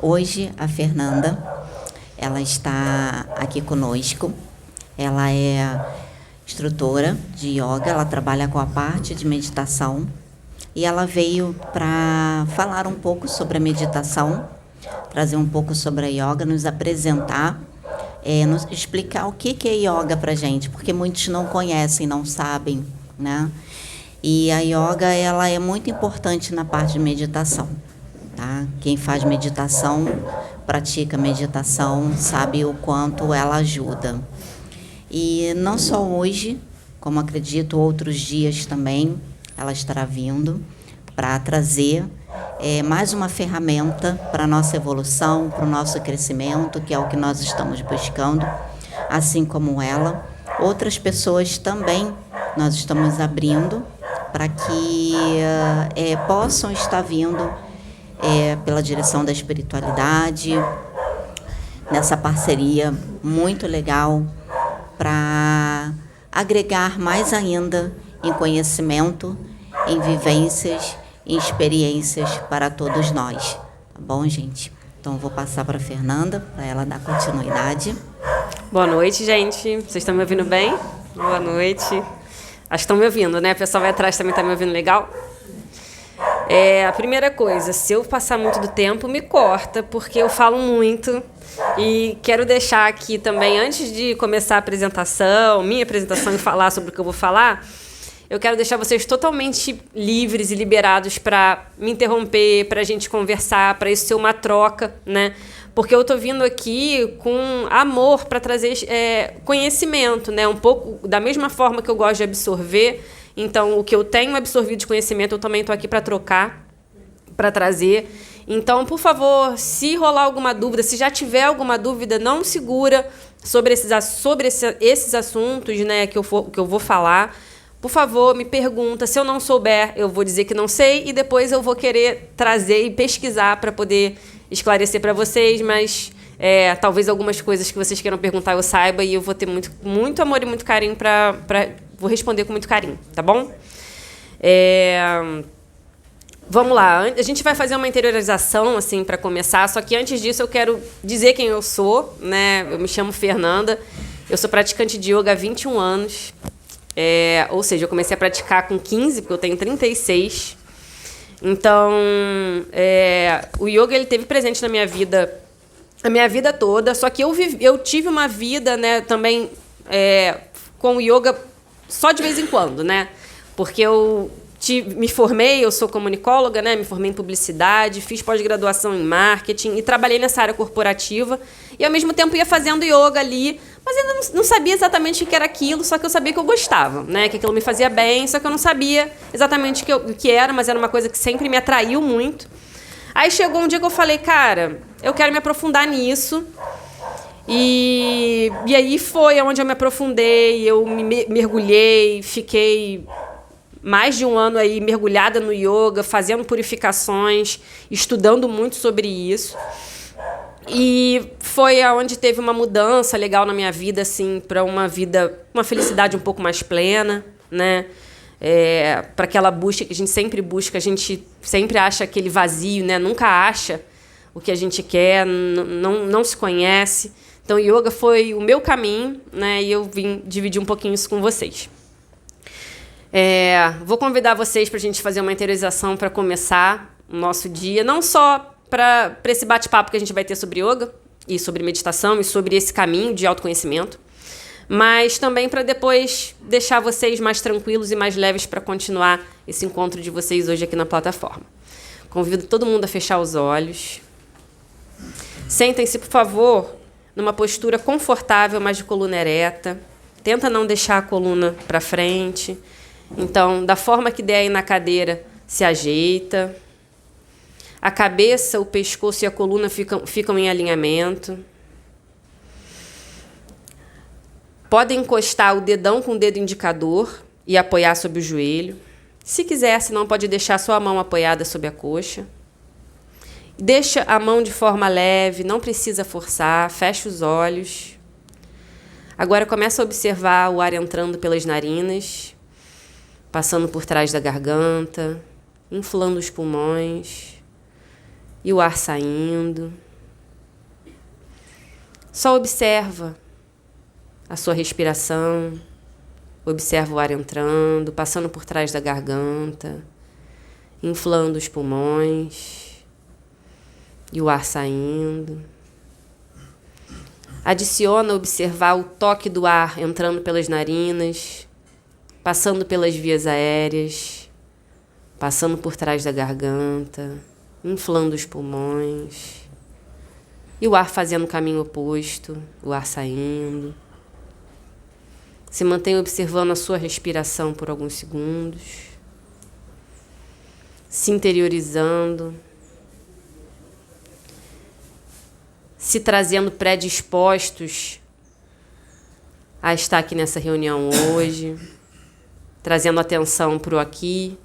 Hoje a Fernanda, ela está aqui conosco. Ela é instrutora de yoga, ela trabalha com a parte de meditação e ela veio para falar um pouco sobre a meditação, trazer um pouco sobre a yoga, nos apresentar, nos explicar o que é yoga para gente, porque muitos não conhecem, não sabem, né? E a yoga, ela é muito importante na parte de meditação, tá? Quem faz meditação, pratica meditação, sabe o quanto ela ajuda. E não só hoje, como acredito outros dias também, ela estará vindo para trazer mais uma ferramenta para a nossa evolução, para o nosso crescimento, que é o que nós estamos buscando, assim como ela. Outras pessoas também nós estamos abrindo para que possam estar vindo pela direção da espiritualidade, nessa parceria muito legal para agregar mais ainda em conhecimento, em vivências, em experiências para todos nós. Tá bom, gente? Então, eu vou passar para a Fernanda, para ela dar continuidade. Boa noite, gente. Vocês estão me ouvindo bem? Boa noite. Acho que estão me ouvindo, né? O pessoal vai atrás também está me ouvindo legal? A primeira coisa, se eu passar muito do tempo, me corta, porque eu falo muito. E quero deixar aqui também, antes de começar a apresentação, minha apresentação e falar sobre o que eu vou falar, eu quero deixar vocês totalmente livres e liberados para me interromper, para a gente conversar, para isso ser uma troca, né? Porque eu estou vindo aqui com amor para trazer conhecimento, né? Um pouco da mesma forma que eu gosto de absorver. Então, o que eu tenho absorvido de conhecimento, eu também estou aqui para trocar, para trazer. Então, por favor, se rolar alguma dúvida, se já tiver alguma dúvida, não segura sobre esses assuntos, né, que eu vou falar. Por favor, me pergunta. Se eu não souber, eu vou dizer que não sei e depois eu vou querer trazer e pesquisar para poder esclarecer para vocês, mas talvez algumas coisas que vocês queiram perguntar eu saiba e eu vou ter muito, muito amor e muito carinho vou responder com muito carinho, tá bom? Vamos lá, a gente vai fazer uma interiorização, assim, para começar, só que antes disso eu quero dizer quem eu sou, né? Eu me chamo Fernanda, eu sou praticante de yoga há 21 anos, ou seja, eu comecei a praticar com 15, porque eu tenho 36. Então, o yoga ele teve presente na minha vida, a minha vida toda, só que eu tive uma vida, né, também com o yoga só de vez em quando, né? Porque eu me formei, eu sou comunicóloga, né? Me formei em publicidade, fiz pós-graduação em marketing e trabalhei nessa área corporativa. E, ao mesmo tempo, ia fazendo yoga ali, mas ainda não sabia exatamente o que era aquilo, só que eu sabia que eu gostava, né? Que aquilo me fazia bem, só que eu não sabia exatamente o que era, mas era uma coisa que sempre me atraiu muito. Aí chegou um dia que eu falei, cara, eu quero me aprofundar nisso. E aí foi onde eu me aprofundei, eu me mergulhei, fiquei mais de um ano aí mergulhada no yoga, fazendo purificações, estudando muito sobre isso. E foi aonde teve uma mudança legal na minha vida, assim, para uma felicidade um pouco mais plena, né? Para aquela busca que a gente sempre acha aquele vazio, né? Nunca acha o que a gente quer, não se conhece. Então, yoga foi o meu caminho, né? E eu vim dividir um pouquinho isso com vocês. Vou convidar vocês para a gente fazer uma interiorização para começar o nosso dia, não só para esse bate-papo que a gente vai ter sobre yoga e sobre meditação e sobre esse caminho de autoconhecimento, mas também para depois deixar vocês mais tranquilos e mais leves para continuar esse encontro de vocês hoje aqui na plataforma. Convido todo mundo a fechar os olhos. Sentem-se, por favor, numa postura confortável, mas de coluna ereta. Tenta não deixar a coluna para frente. Então, da forma que der aí na cadeira, se ajeita. A cabeça, o pescoço e a coluna ficam em alinhamento. Pode encostar o dedão com o dedo indicador e apoiar sobre o joelho. Se quiser, senão pode deixar só a mão apoiada sobre a coxa. Deixa a mão de forma leve, não precisa forçar, fecha os olhos. Agora começa a observar o ar entrando pelas narinas, passando por trás da garganta, inflando os pulmões, e o ar saindo. Só observa a sua respiração, observa o ar entrando, passando por trás da garganta, inflando os pulmões e o ar saindo. Adiciona observar o toque do ar entrando pelas narinas, passando pelas vias aéreas, passando por trás da garganta, inflando os pulmões. E o ar fazendo o caminho oposto, o ar saindo. Se mantém observando a sua respiração por alguns segundos. Se interiorizando. Se trazendo predispostos a estar aqui nessa reunião hoje. Trazendo atenção para o aqui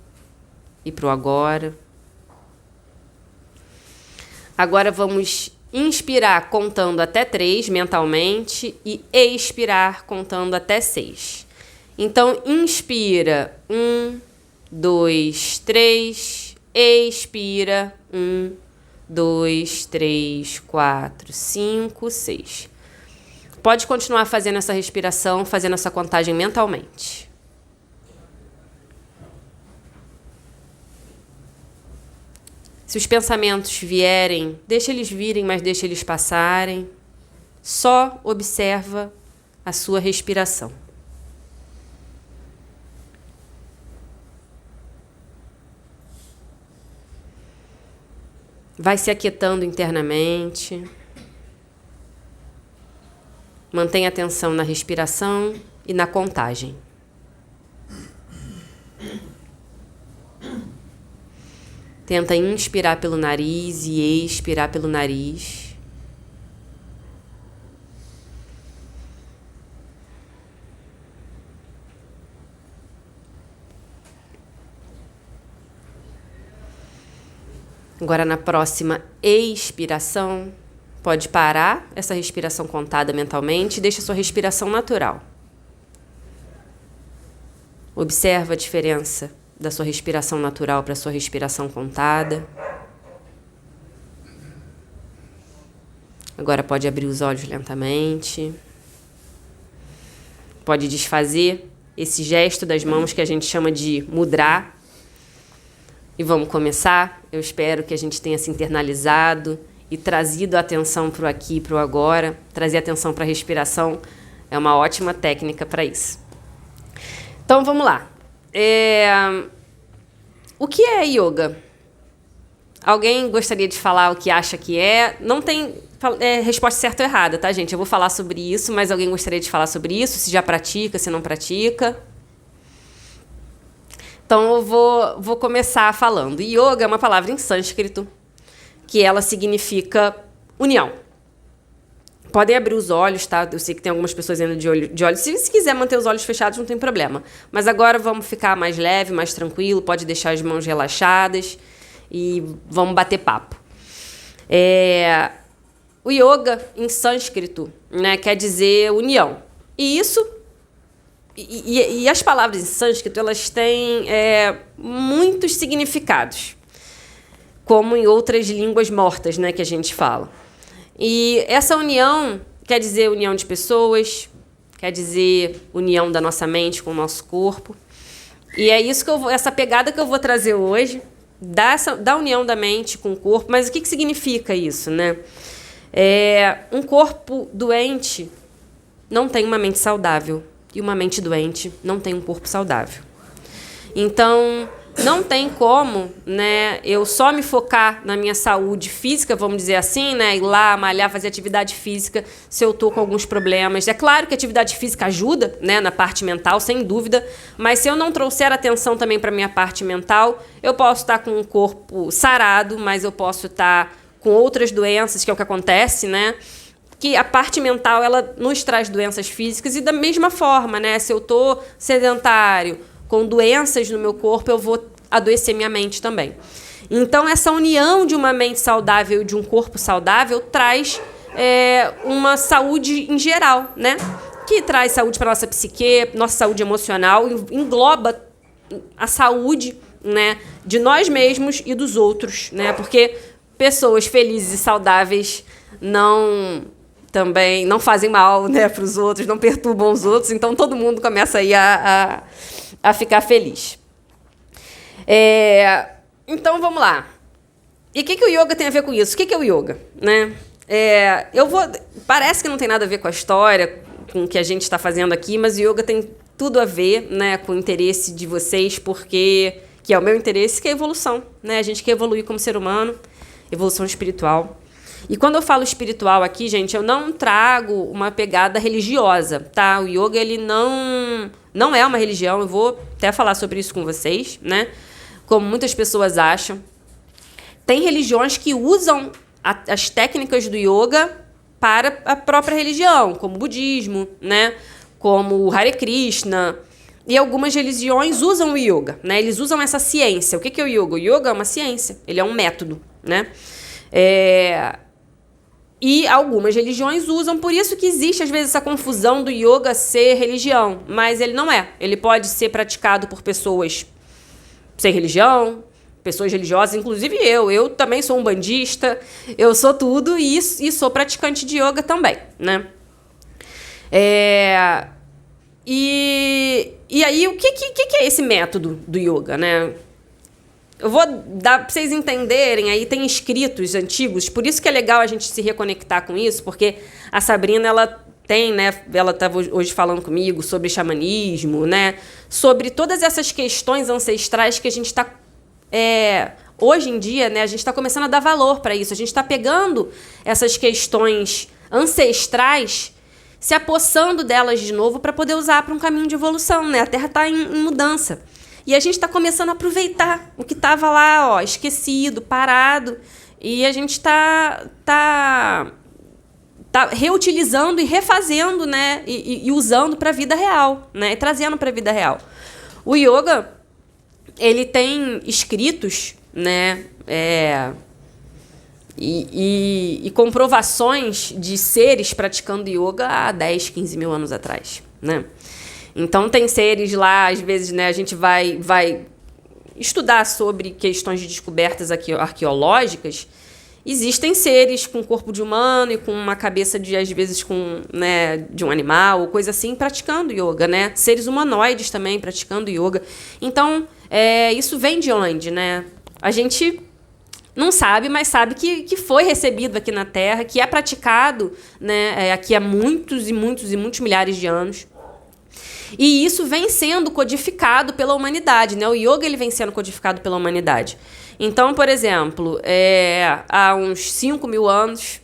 e para o agora. Agora vamos inspirar contando até 3 mentalmente e expirar contando até 6. Então, inspira 1, 2, 3, expira 1, 2, 3, 4, 5, 6. Pode continuar fazendo essa respiração, fazendo essa contagem mentalmente. Se os pensamentos vierem, deixa eles virem, mas deixa eles passarem. Só observa a sua respiração. Vai se aquietando internamente. Mantenha atenção na respiração e na contagem. Tenta inspirar pelo nariz e expirar pelo nariz. Agora, na próxima expiração, pode parar essa respiração contada mentalmente e deixa a sua respiração natural. Observa a diferença da sua respiração natural para a sua respiração contada. Agora pode abrir os olhos lentamente. Pode desfazer esse gesto das mãos que a gente chama de mudra. E vamos começar. Eu espero que a gente tenha se internalizado e trazido a atenção para o aqui e para o agora. Trazer atenção para a respiração é uma ótima técnica para isso. Então vamos lá. O que é yoga? Alguém gostaria de falar o que acha que é? Não tem resposta certa ou errada, tá, gente? Eu vou falar sobre isso, mas alguém gostaria de falar sobre isso? Se já pratica, se não pratica? Então, eu vou começar falando. Yoga é uma palavra em sânscrito, que ela significa união. Podem abrir os olhos, tá? Eu sei que tem algumas pessoas ainda de olho. Se quiser manter os olhos fechados, não tem problema. Mas agora vamos ficar mais leve, mais tranquilo. Pode deixar as mãos relaxadas e vamos bater papo. O yoga, em sânscrito, né, quer dizer união. E isso... E as palavras em sânscrito, elas têm muitos significados, como em outras línguas mortas, né, que a gente fala. E essa união quer dizer união de pessoas, quer dizer união da nossa mente com o nosso corpo. E é isso que essa pegada que eu vou trazer hoje, da união da mente com o corpo. Mas o que significa isso, né? Um corpo doente não tem uma mente saudável. E uma mente doente não tem um corpo saudável. Então, não tem como, né, eu só me focar na minha saúde física, vamos dizer assim, né, ir lá, malhar, fazer atividade física, se eu estou com alguns problemas. É claro que a atividade física ajuda, né, na parte mental, sem dúvida, mas se eu não trouxer atenção também para a minha parte mental, eu posso estar com um corpo sarado, mas eu posso estar com outras doenças, que é o que acontece, né? Que a parte mental, ela nos traz doenças físicas e da mesma forma, né? Se eu estou sedentário, com doenças no meu corpo, eu vou adoecer minha mente também. Então, essa união de uma mente saudável e de um corpo saudável traz uma saúde em geral, né? Que traz saúde para a nossa psique, nossa saúde emocional, engloba a saúde, né, de nós mesmos e dos outros, né? Porque pessoas felizes e saudáveis não também não fazem mal, né, para os outros, não perturbam os outros, então todo mundo começa aí a ficar feliz. Então, vamos lá. E o que o yoga tem a ver com isso? O que é o yoga, né? Parece que não tem nada a ver com a história, com o que a gente está fazendo aqui, mas o yoga tem tudo a ver, né, com o interesse de vocês, porque que é o meu interesse, que é a evolução, né? A gente quer evoluir como ser humano, evolução espiritual. E quando eu falo espiritual aqui, gente, eu não trago uma pegada religiosa, tá? O yoga, ele não é uma religião, eu vou até falar sobre isso com vocês, né? Como muitas pessoas acham. Tem religiões que usam as técnicas do yoga para a própria religião, como o budismo, né? Como o Hare Krishna. E algumas religiões usam o yoga, né? Eles usam essa ciência. O que é o yoga? O yoga é uma ciência, ele é um método, né? E algumas religiões usam, por isso que existe às vezes essa confusão do yoga ser religião, mas ele não é. Ele pode ser praticado por pessoas sem religião, pessoas religiosas, inclusive eu também sou um bandista, eu sou tudo e sou praticante de yoga também, né? E aí, o que é esse método do yoga, né? Eu vou dar para vocês entenderem, aí tem escritos antigos, por isso que é legal a gente se reconectar com isso, porque a Sabrina, ela estava hoje falando comigo sobre xamanismo, né? Sobre todas essas questões ancestrais que a gente está... hoje em dia, né, a gente está começando a dar valor para isso. A gente está pegando essas questões ancestrais, se apossando delas de novo para poder usar para um caminho de evolução, né? A Terra está em mudança. E a gente está começando a aproveitar o que estava lá, esquecido, parado. E a gente tá reutilizando e refazendo, né? E usando para a vida real, né? E trazendo para a vida real. O yoga, ele tem escritos, né? E comprovações de seres praticando yoga há 10, 15 mil anos atrás, né? Então, tem seres lá, às vezes, né, a gente vai estudar sobre questões de descobertas arqueológicas. Existem seres com corpo de humano e com uma cabeça de, às vezes, de um animal, ou coisa assim, praticando yoga, né? Seres humanoides também praticando yoga. Então, isso vem de onde, né? A gente não sabe, mas sabe que foi recebido aqui na Terra, que é praticado, né, aqui há muitos e muitos e muitos milhares de anos. E isso vem sendo codificado pela humanidade, né? O yoga, ele vem sendo codificado pela humanidade. Então, por exemplo, há uns 5 mil anos,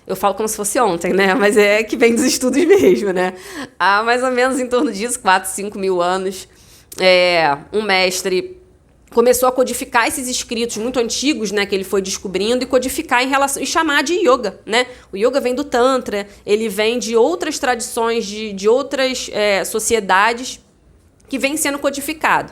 eu falo como se fosse ontem, né? Mas é que vem dos estudos mesmo, né? Há mais ou menos em torno disso, 4, 5 mil anos, um mestre começou a codificar esses escritos muito antigos, né, que ele foi descobrindo, e codificar em relação e chamar de yoga, né? O yoga vem do Tantra, ele vem de outras tradições, de outras sociedades, que vem sendo codificado.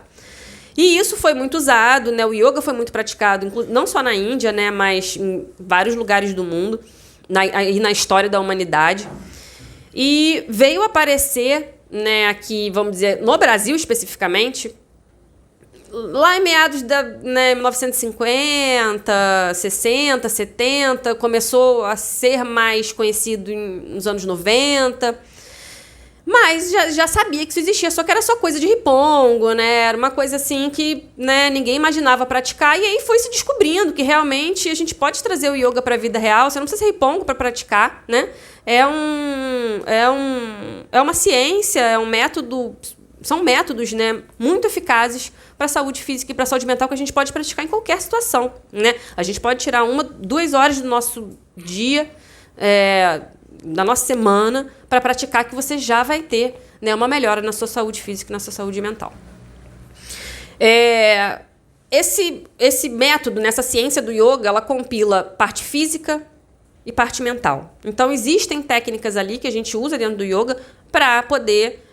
E isso foi muito usado, né? O yoga foi muito praticado, não só na Índia, né, mas em vários lugares do mundo, na história da humanidade. E veio aparecer, né, aqui, vamos dizer, no Brasil especificamente, lá em meados da 1950, 60, 70, começou a ser mais conhecido nos anos 90. Mas já sabia que isso existia, só que era só coisa de ripongo, né? Era uma coisa assim que, né, ninguém imaginava praticar. E aí foi se descobrindo que realmente a gente pode trazer o yoga para a vida real. Você não precisa ser ripongo para praticar, né? É uma ciência, é um método... São métodos, né, muito eficazes para a saúde física e para a saúde mental que a gente pode praticar em qualquer situação, né? A gente pode tirar 1, 2 horas do nosso dia, da nossa semana, para praticar, que você já vai ter, né, uma melhora na sua saúde física e na sua saúde mental. Esse método, nessa ciência do yoga, ela compila parte física e parte mental. Então, existem técnicas ali que a gente usa dentro do yoga para poder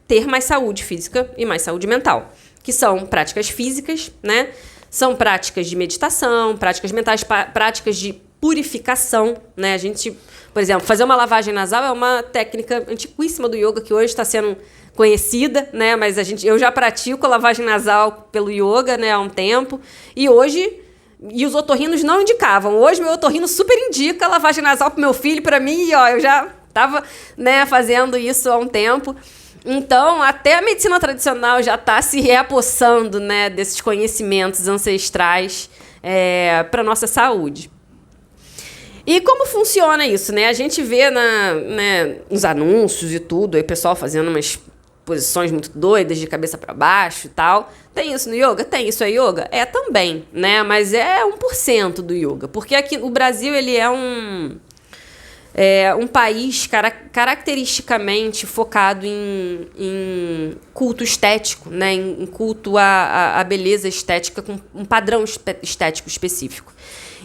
ter mais saúde física e mais saúde mental, que são práticas físicas, né? São práticas de meditação, práticas mentais, práticas de purificação, né? A gente, por exemplo, fazer uma lavagem nasal é uma técnica antiquíssima do yoga que hoje está sendo conhecida, né? Mas eu já pratico a lavagem nasal pelo yoga, né, há um tempo, e hoje E os otorrinos não indicavam. Hoje, meu otorrino super indica lavagem nasal pro meu filho, para mim, e ó, eu já estava, né, fazendo isso há um tempo. Então, até a medicina tradicional já está se reapossando, né, desses conhecimentos ancestrais para nossa saúde. E como funciona isso, né? A gente vê nos anúncios e tudo, aí o pessoal fazendo umas posições muito doidas, de cabeça para baixo e tal. Tem isso no yoga? Tem. Isso é yoga? É também, né? Mas é 1% do yoga. Porque aqui o Brasil, ele é um país caracteristicamente focado em culto estético, né? Em culto à beleza estética, com um padrão estético específico.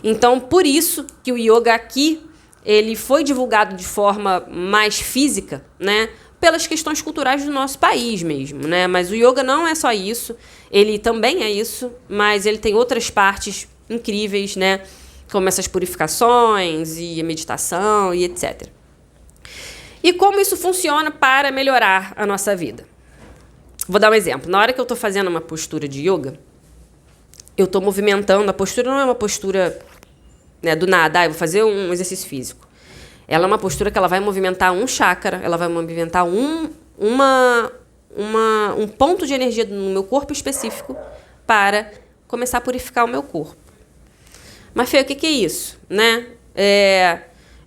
Então, por isso que o yoga aqui ele foi divulgado de forma mais física, né? Pelas questões culturais do nosso país mesmo, né? Mas o yoga não é só isso, ele também é isso, mas ele tem outras partes incríveis, né? Como essas purificações e a meditação e etc. E como isso funciona para melhorar a nossa vida? Vou dar um exemplo. Na hora que eu estou fazendo uma postura de yoga, eu estou movimentando. A postura não é uma postura, né, do nada, eu vou fazer um exercício físico. Ela é uma postura que ela vai movimentar um chakra, ela vai movimentar um ponto de energia no meu corpo específico para começar a purificar o meu corpo. Mas, Fê, o que é isso? Né?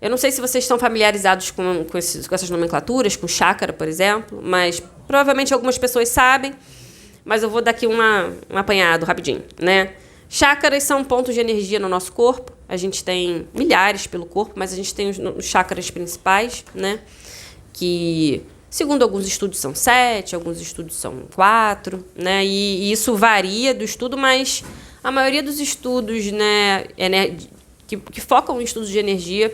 Eu não sei se vocês estão familiarizados com essas nomenclaturas, com chakra, por exemplo, mas provavelmente algumas pessoas sabem, mas eu vou dar aqui um apanhado rapidinho, né? Chakras são pontos de energia no nosso corpo. A gente tem milhares pelo corpo, mas a gente tem os chakras principais, né? Que, segundo alguns estudos, são 7, alguns estudos são 4, né? E isso varia do estudo, mas a maioria dos estudos, né, que focam em estudos de energia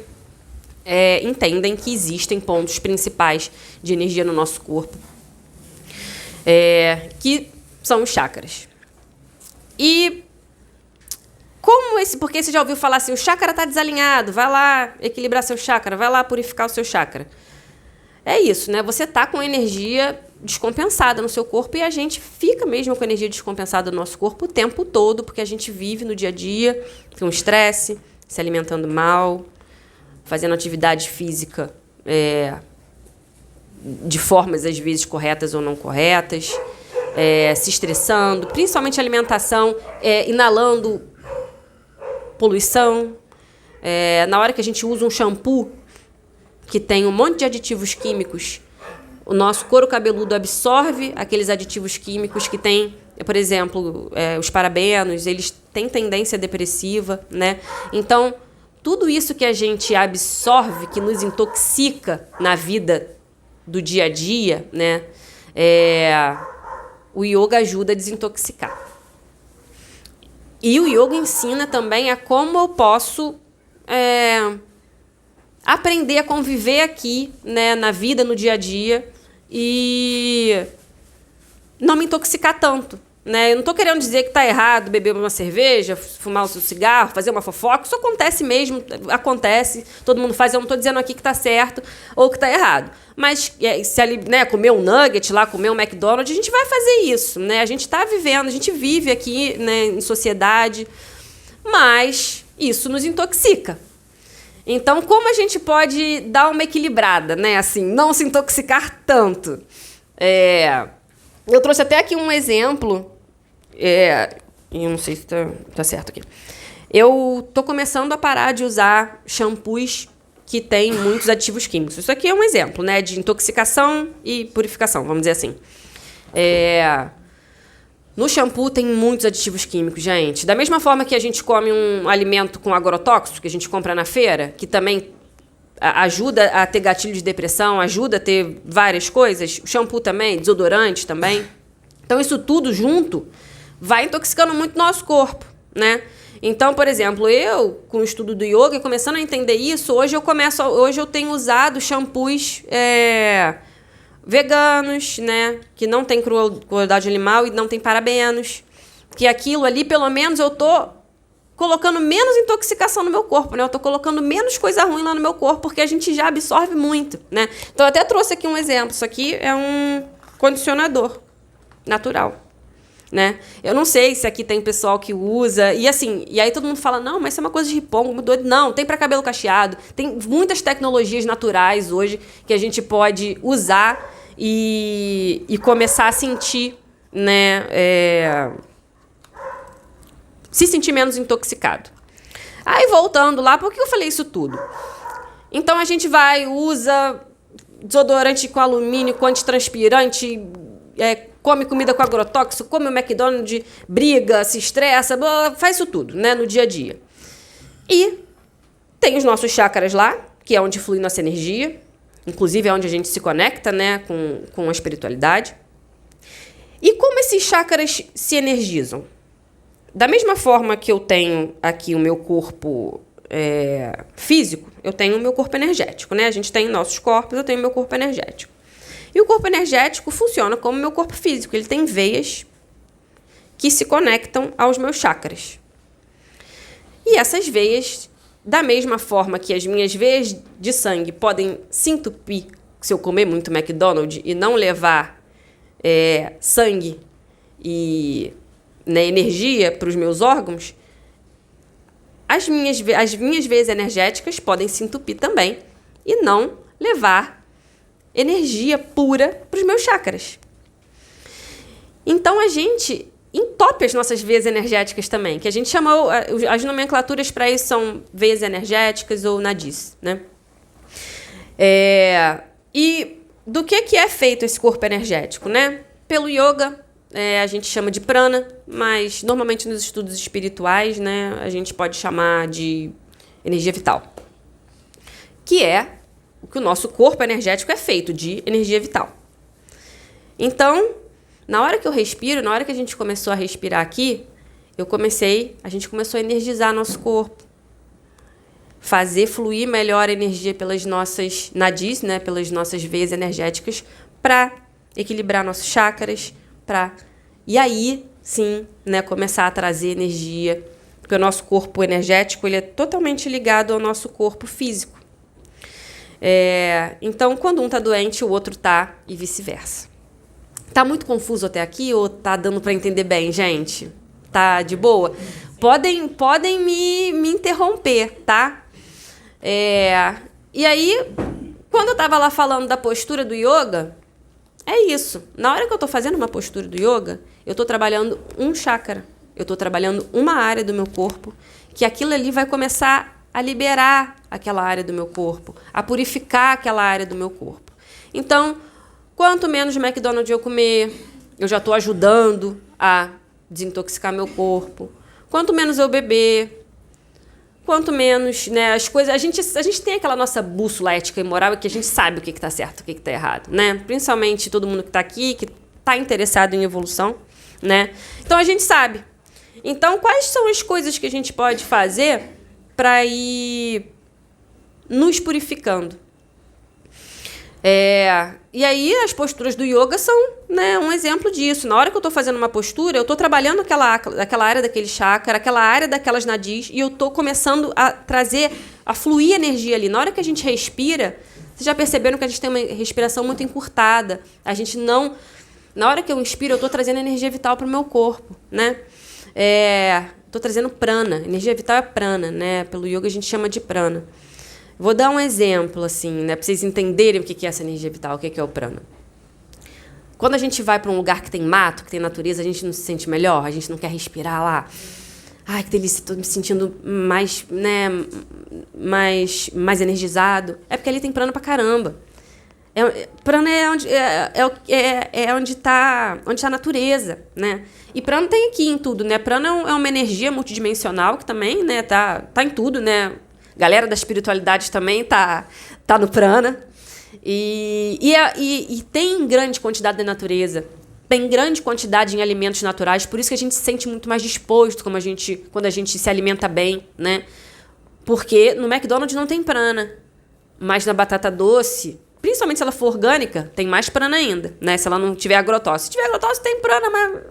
entendem que existem pontos principais de energia no nosso corpo, que são os chakras. E porque você já ouviu falar assim, o chakra está desalinhado, vai lá equilibrar seu chakra, vai lá purificar o seu chakra. É isso, né? Você está com energia descompensada no seu corpo e a gente fica mesmo com energia descompensada no nosso corpo o tempo todo, porque a gente vive no dia a dia com estresse, se alimentando mal, fazendo atividade física de formas, às vezes, corretas ou não corretas, se estressando, principalmente alimentação, inalando poluição. Na hora que a gente usa um shampoo que tem um monte de aditivos químicos, o nosso couro cabeludo absorve aqueles aditivos químicos que tem, por exemplo, os parabenos, eles têm tendência depressiva, né? Então, tudo isso que a gente absorve, que nos intoxica na vida do dia a dia, né? O yoga ajuda a desintoxicar. E o yoga ensina também a como eu posso aprender a conviver aqui, né, na vida, no dia a dia, e não me intoxicar tanto, né? Eu não estou querendo dizer que está errado beber uma cerveja, fumar o seu cigarro, fazer uma fofoca. Isso acontece mesmo, acontece, todo mundo faz. Eu não estou dizendo aqui que está certo ou que está errado. Mas se ali, né, comer um nugget lá, comer um McDonald's, a gente vai fazer isso, né? A gente está vivendo, a gente vive aqui, né, em sociedade, mas isso nos intoxica. Então, como a gente pode dar uma equilibrada, né? Assim, não se intoxicar tanto? Eu trouxe até aqui um exemplo. Eu não sei se tá certo aqui. Eu tô começando a parar de usar shampoos que têm muitos aditivos químicos. Isso aqui é um exemplo, né? De intoxicação e purificação, vamos dizer assim. No shampoo tem muitos aditivos químicos, gente. Da mesma forma que a gente come um alimento com agrotóxico, que a gente compra na feira, que também ajuda a ter gatilho de depressão, ajuda a ter várias coisas, o shampoo também, desodorante também. Então, isso tudo junto vai intoxicando muito o nosso corpo, né? Então, por exemplo, eu, com o estudo do yoga, começando a entender isso, hoje eu tenho usado shampoos veganos, né? Que não tem crueldade animal e não tem parabenos. Que aquilo ali, pelo menos, eu tô colocando menos intoxicação no meu corpo, né? Eu tô colocando menos coisa ruim lá no meu corpo, porque a gente já absorve muito, né? Então, eu até trouxe aqui um exemplo. Isso aqui é um condicionador natural. né? Eu não sei se aqui tem pessoal que usa, e assim, e aí todo mundo fala, não, mas isso é uma coisa de ripongo, muito doido. Não, tem para cabelo cacheado, tem muitas tecnologias naturais hoje que a gente pode usar e começar a sentir, né, se sentir menos intoxicado. Aí voltando lá, por que eu falei isso tudo? Então a gente usa desodorante com alumínio, com antitranspirante, come comida com agrotóxico, come o McDonald's, briga, se estressa, faz isso tudo, né, no dia a dia. E tem os nossos chakras lá, que é onde flui nossa energia, inclusive é onde a gente se conecta, né, com a espiritualidade. E como esses chakras se energizam? Da mesma forma que eu tenho aqui o meu corpo físico, eu tenho o meu corpo energético, né? A gente tem nossos corpos, eu tenho o meu corpo energético. E o corpo energético funciona como o meu corpo físico. Ele tem veias que se conectam aos meus chakras. E essas veias, da mesma forma que as minhas veias de sangue podem se entupir se eu comer muito McDonald's e não levar sangue e energia para os meus órgãos, as minhas veias energéticas podem se entupir também e não levar energia pura para os meus chakras. Então, a gente entope as nossas veias energéticas também, que a gente chamou, as nomenclaturas para isso são veias energéticas ou nadis, né? E do que é feito esse corpo energético, né? Pelo yoga, a gente chama de prana, mas normalmente nos estudos espirituais, né, a gente pode chamar de energia vital, que é o que o nosso corpo energético é feito, de energia vital. Então, na hora que eu respiro, na hora que a gente começou a respirar aqui, a gente começou a energizar nosso corpo, fazer fluir melhor a energia pelas nossas nadis, né, pelas nossas veias energéticas, para equilibrar nossos chakras, e aí, sim, né, começar a trazer energia, porque o nosso corpo energético ele é totalmente ligado ao nosso corpo físico. Então, quando um está doente, o outro está, e vice-versa. Tá muito confuso até aqui ou tá dando para entender bem, gente? Tá de boa? Podem me interromper, tá? E aí, quando eu estava lá falando da postura do yoga, é isso. Na hora que eu estou fazendo uma postura do yoga, eu estou trabalhando um chakra. Eu estou trabalhando uma área do meu corpo, que aquilo ali vai começar a liberar aquela área do meu corpo, a purificar aquela área do meu corpo. Então, quanto menos McDonald's eu comer, eu já estou ajudando a desintoxicar meu corpo. Quanto menos eu beber, quanto menos, né, as coisas... A gente tem aquela nossa bússola ética e moral que a gente sabe o que está certo, o que está errado, né? Principalmente todo mundo que está aqui, que está interessado em evolução, né? Então, a gente sabe. Então, quais são as coisas que a gente pode fazer para ir nos purificando? E aí, as posturas do yoga são, né, um exemplo disso. Na hora que eu estou fazendo uma postura, eu estou trabalhando aquela área daquele chakra, aquela área daquelas nadis, e eu estou começando a trazer, a fluir energia ali. Na hora que a gente respira, vocês já perceberam que a gente tem uma respiração muito encurtada. A gente não... Na hora que eu inspiro, eu estou trazendo energia vital para o meu corpo, né? Estou trazendo prana. Energia vital é prana, né? Pelo yoga a gente chama de prana. Vou dar um exemplo, assim, né, para vocês entenderem o que é essa energia vital, o que é o prana. Quando a gente vai para um lugar que tem mato, que tem natureza, a gente não se sente melhor, a gente não quer respirar lá. Ai, que delícia, estou me sentindo mais, né, mais energizado. É porque ali tem prana pra caramba. Prana é onde está a natureza, né? E prana tem aqui em tudo, né? Prana é uma energia multidimensional que também, né, tá em tudo, né? Galera da espiritualidade também tá no prana. E tem grande quantidade da natureza. Tem grande quantidade em alimentos naturais. Por isso que a gente se sente muito mais disposto quando a gente se alimenta bem, né? Porque no McDonald's não tem prana. Mas na batata doce, principalmente se ela for orgânica, tem mais prana ainda, né? Se ela não tiver agrotóxico. Se tiver agrotóxico, tem prana, mas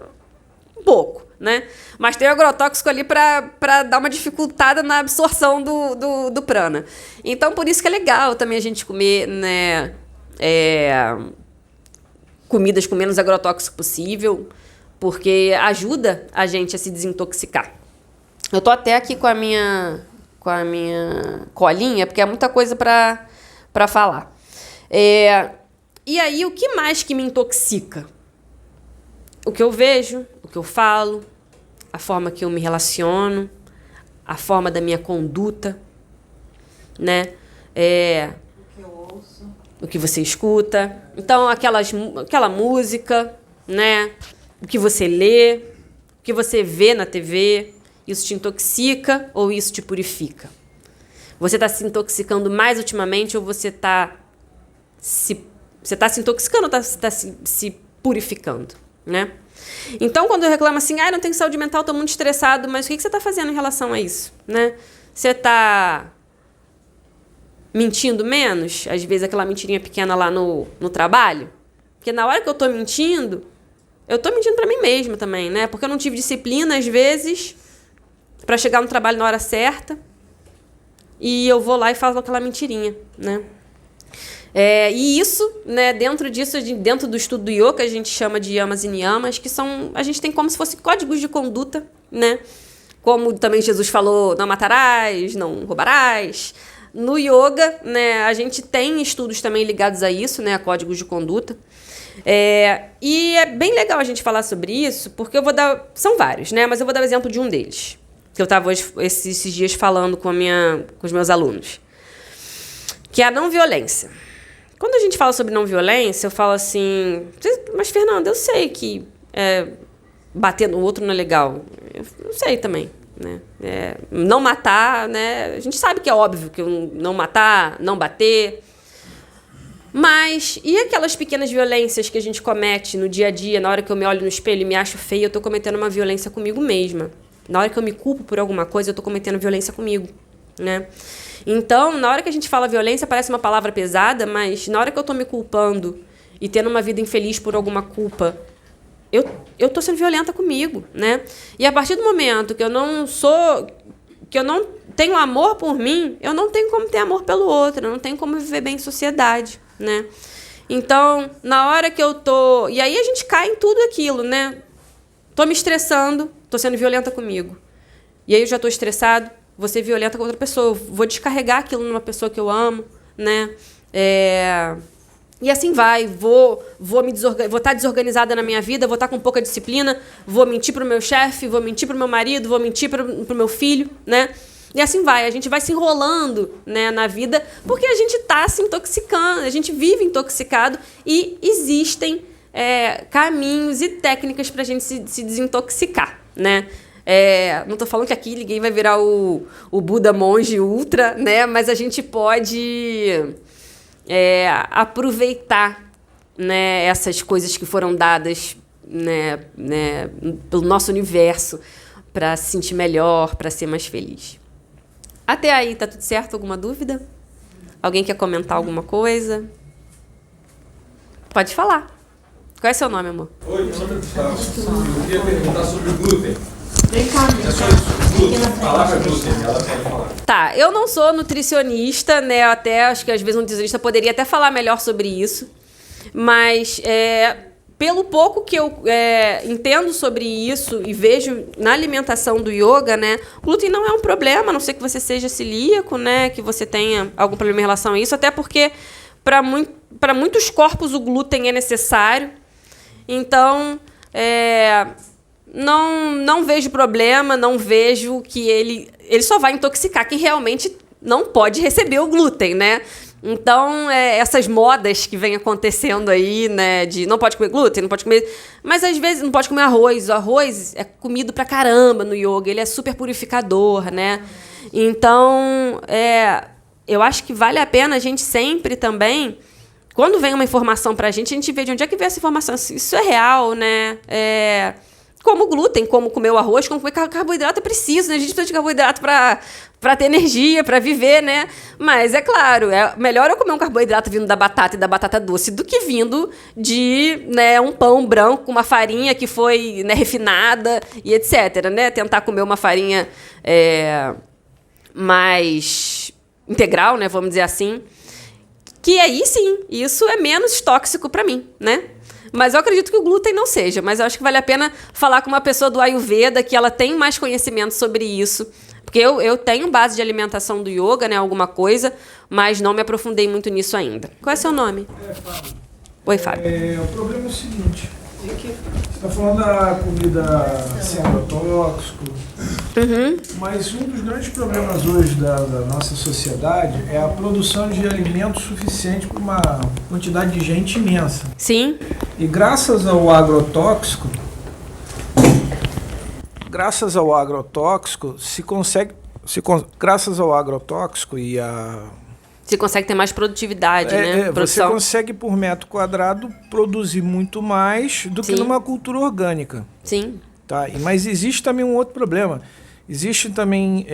um pouco, né? Mas tem o agrotóxico ali para dar uma dificultada na absorção do prana. Então, por isso que é legal também a gente comer, né, comidas com menos agrotóxico possível, Porque ajuda a gente a se desintoxicar. Eu tô até aqui com a minha colinha, porque é muita coisa para falar. E aí, o que mais que me intoxica? O que eu vejo, o que eu falo, a forma que eu me relaciono, a forma da minha conduta, né? O que você escuta. Então, aquela música, né? O que você lê, o que você vê na TV, isso te intoxica ou isso te purifica? Você está se intoxicando mais ultimamente ou você está se intoxicando ou está se purificando, né? Então, quando eu reclamo assim, não tenho saúde mental, estou muito estressado, mas o que você está fazendo em relação a isso, né? Você está mentindo menos? Às vezes aquela mentirinha pequena lá no trabalho? Porque na hora que eu estou mentindo para mim mesma também, né? Porque eu não tive disciplina, às vezes, para chegar no trabalho na hora certa. E eu vou lá e falo aquela mentirinha, né? E isso, né, dentro do estudo do yoga, a gente chama de yamas e niyamas, que a gente tem como se fossem códigos de conduta, né? Como também Jesus falou, não matarás, não roubarás. No yoga, né, a gente tem estudos também ligados a isso, né, a códigos de conduta. E é bem legal a gente falar sobre isso, porque são vários, né, mas eu vou dar o exemplo de um deles, que eu estava esses dias falando com os meus alunos, que é a não violência. Quando a gente fala sobre não violência, eu falo assim, mas Fernanda, eu sei que bater no outro não é legal. Eu sei também, né? Não matar, né? A gente sabe que é óbvio que não matar, não bater. Mas e aquelas pequenas violências que a gente comete no dia a dia, na hora que eu me olho no espelho e me acho feia, eu estou cometendo uma violência comigo mesma. Na hora que eu me culpo por alguma coisa, eu estou cometendo violência comigo, né? Então, na hora que a gente fala violência, parece uma palavra pesada, mas na hora que eu estou me culpando e tendo uma vida infeliz por alguma culpa, eu estou sendo violenta comigo, né? E a partir do momento que eu não tenho amor por mim, eu não tenho como ter amor pelo outro, eu não tenho como viver bem em sociedade, né? Então, na hora que eu tô... E aí a gente cai em tudo aquilo, né? Tô me estressando, tô sendo violenta comigo. E aí eu já tô estressado, vou ser violenta com outra pessoa, eu vou descarregar aquilo numa pessoa que eu amo, né? E assim vai, vou estar desorganizada na minha vida, vou estar com pouca disciplina, vou mentir pro meu chefe, vou mentir pro meu marido, vou mentir pro meu filho, né? E assim vai, a gente vai se enrolando, né, na vida, porque a gente está se intoxicando, a gente vive intoxicado e existem caminhos e técnicas para a gente se desintoxicar, né? Não estou falando que aqui ninguém vai virar o Buda monge ultra, né? Mas a gente pode aproveitar, né, essas coisas que foram dadas, né, pelo nosso universo para se sentir melhor, para ser mais feliz. Até aí, tá tudo certo? Alguma dúvida? Alguém quer comentar alguma coisa? Pode falar. Qual é seu nome, amor? Oi, meu nome é Gustavo. Eu queria perguntar sobre o glúten. Vem cá, Palavra glúten, ela pode falar. Tá, eu não sou nutricionista, né? Até acho que às vezes um nutricionista poderia até falar melhor sobre isso. Mas pelo pouco que eu entendo sobre isso e vejo na alimentação do yoga, né? Glúten não é um problema, a não ser que você seja celíaco, né? Que você tenha algum problema em relação a isso. Até porque para muitos corpos o glúten é necessário. Então, não vejo problema, não vejo que ele só vai intoxicar quem realmente não pode receber o glúten, né? Então, essas modas que vêm acontecendo aí, né, de não pode comer glúten, não pode comer... Mas, às vezes, não pode comer arroz. O arroz é comido pra caramba no yoga, ele é super purificador, né? Então, eu acho que vale a pena a gente sempre também, quando vem uma informação pra gente, a gente vê de onde é que veio essa informação. Isso é real, né? Como glúten, como comer o arroz, como comer carboidrato é preciso, né? A gente precisa de carboidrato para ter energia, para viver, né? Mas, é claro, é melhor eu comer um carboidrato vindo da batata e da batata doce do que vindo de, né, um pão branco com uma farinha que foi, né, refinada e etc, né? Tentar comer uma farinha mais integral, né? Vamos dizer assim. Que aí, sim, isso é menos tóxico para mim, né? Mas eu acredito que o glúten não seja. Mas eu acho que vale a pena falar com uma pessoa do Ayurveda, que ela tem mais conhecimento sobre isso. Porque eu tenho base de alimentação do yoga, né? Alguma coisa, mas não me aprofundei muito nisso ainda. Qual é seu nome? Fábio. Oi, Fábio. O problema é o seguinte. Você está falando da comida sem agrotóxico, mas um dos grandes problemas hoje da nossa sociedade é a produção de alimentos suficiente para uma quantidade de gente imensa. Sim. E graças ao agrotóxico, graças ao agrotóxico e a Você consegue ter mais produtividade, né? Você consegue, por metro quadrado, produzir muito mais do que numa cultura orgânica. Sim. Tá? Mas existe também um outro problema. Existe também,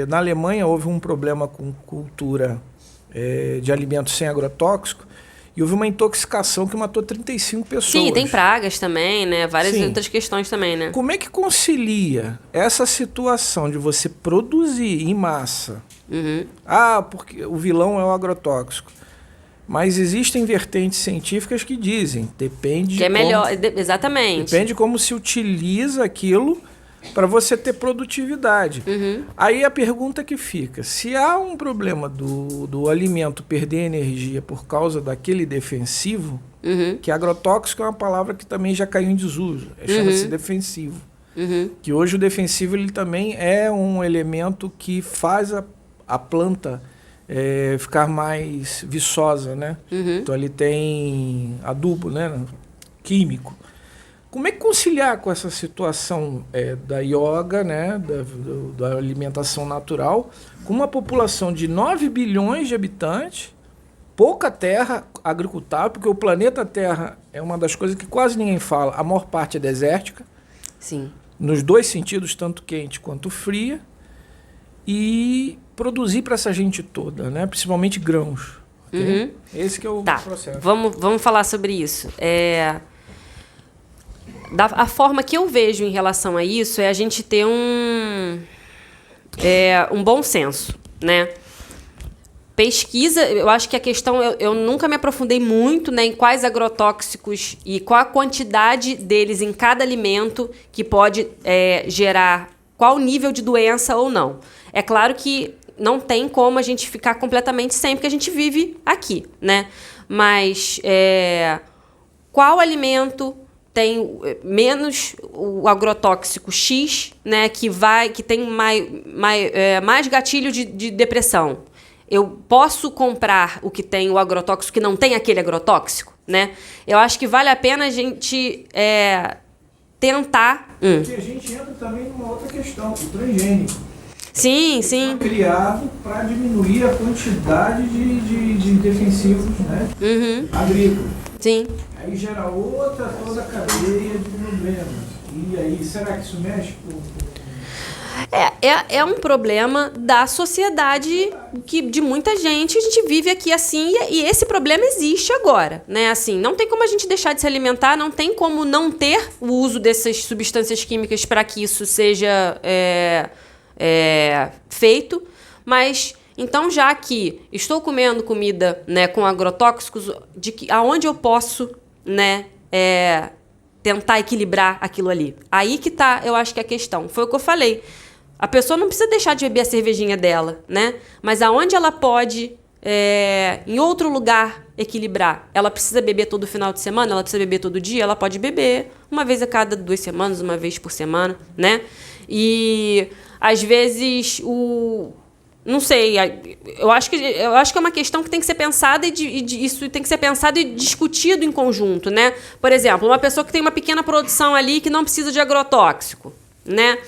na Alemanha, houve um problema com cultura de alimentos sem agrotóxico, e houve uma intoxicação que matou 35 pessoas. Sim, tem pragas também, né? Várias outras questões também, né? Como é que concilia essa situação de você produzir em massa? Porque o vilão é o agrotóxico. Mas existem vertentes científicas que dizem, depende que é melhor, exatamente. Depende de como se utiliza aquilo para você ter produtividade. Aí a pergunta que fica, se há um problema do alimento perder energia por causa daquele defensivo, que agrotóxico é uma palavra que também já caiu em desuso, chama-se defensivo. Que hoje o defensivo ele também é um elemento que faz a planta ficar mais viçosa, né? Então ele tem adubo, né? Químico. Como é que conciliar com essa situação da yoga, né? Da alimentação natural, com uma população de 9 bilhões de habitantes, pouca terra agricultável, porque o planeta Terra é uma das coisas que quase ninguém fala, a maior parte é desértica. Sim. Nos dois sentidos, tanto quente quanto fria, e produzir para essa gente toda, né? Principalmente grãos. Okay? Esse que é o processo. Vamos falar sobre isso. A forma que eu vejo em relação a isso é a gente ter um bom senso, né? Pesquisa, eu acho que a questão, eu nunca me aprofundei muito, né, em quais agrotóxicos e qual a quantidade deles em cada alimento que pode gerar qual nível de doença ou não. É claro que não tem como a gente ficar completamente sem, porque a gente vive aqui, né? Mas qual alimento tem menos o agrotóxico X, né, que tem mais gatilho de depressão? Eu posso comprar o que tem o agrotóxico que não tem aquele agrotóxico, né? Eu acho que vale a pena a gente tentar... Porque a gente entra também numa outra questão, o transgênico. Sim, sim. Foi criado para diminuir a quantidade de defensivos, né? Agrícolas. Sim. Aí gera toda a cadeia de problemas. E aí, será que isso mexe com... É um problema da sociedade, de muita gente. A gente vive aqui assim e esse problema existe agora, né? Assim, não tem como a gente deixar de se alimentar, não tem como não ter o uso dessas substâncias químicas para que isso seja feito. Mas, então, já que estou comendo comida, né, com agrotóxicos, aonde eu posso, né, tentar equilibrar aquilo ali? Aí que tá, eu acho que a questão. Foi o que eu falei. A pessoa não precisa deixar de beber a cervejinha dela, né? Mas aonde ela pode, em outro lugar, equilibrar? Ela precisa beber todo final de semana? Ela precisa beber todo dia? Ela pode beber uma vez a cada 2 semanas, uma vez por semana, né? E, às vezes, não sei, eu acho que é uma questão que tem que ser pensada isso tem que ser pensado e discutido em conjunto, né? Por exemplo, uma pessoa que tem uma pequena produção ali que não precisa de agrotóxico, né?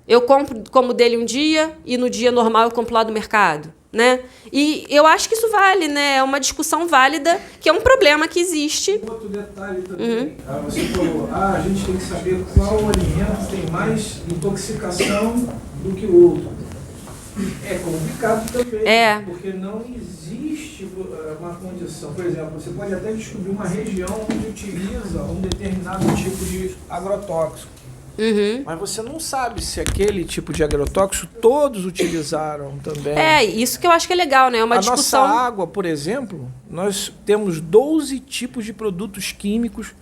Eu como dele um dia e no dia normal eu compro lá do mercado, né? E eu acho que isso vale, né? É uma discussão válida, que é um problema que existe. Outro detalhe também. Você falou, a gente tem que saber qual alimento tem mais intoxicação do que o outro. É complicado também, porque não existe uma condição. Por exemplo, você pode até descobrir uma região onde utiliza um determinado tipo de agrotóxico. Mas você não sabe se aquele tipo de agrotóxico todos utilizaram também. Isso que eu acho que é legal, né? É uma discussão. Nossa água, por exemplo, nós temos 12 tipos de produtos químicos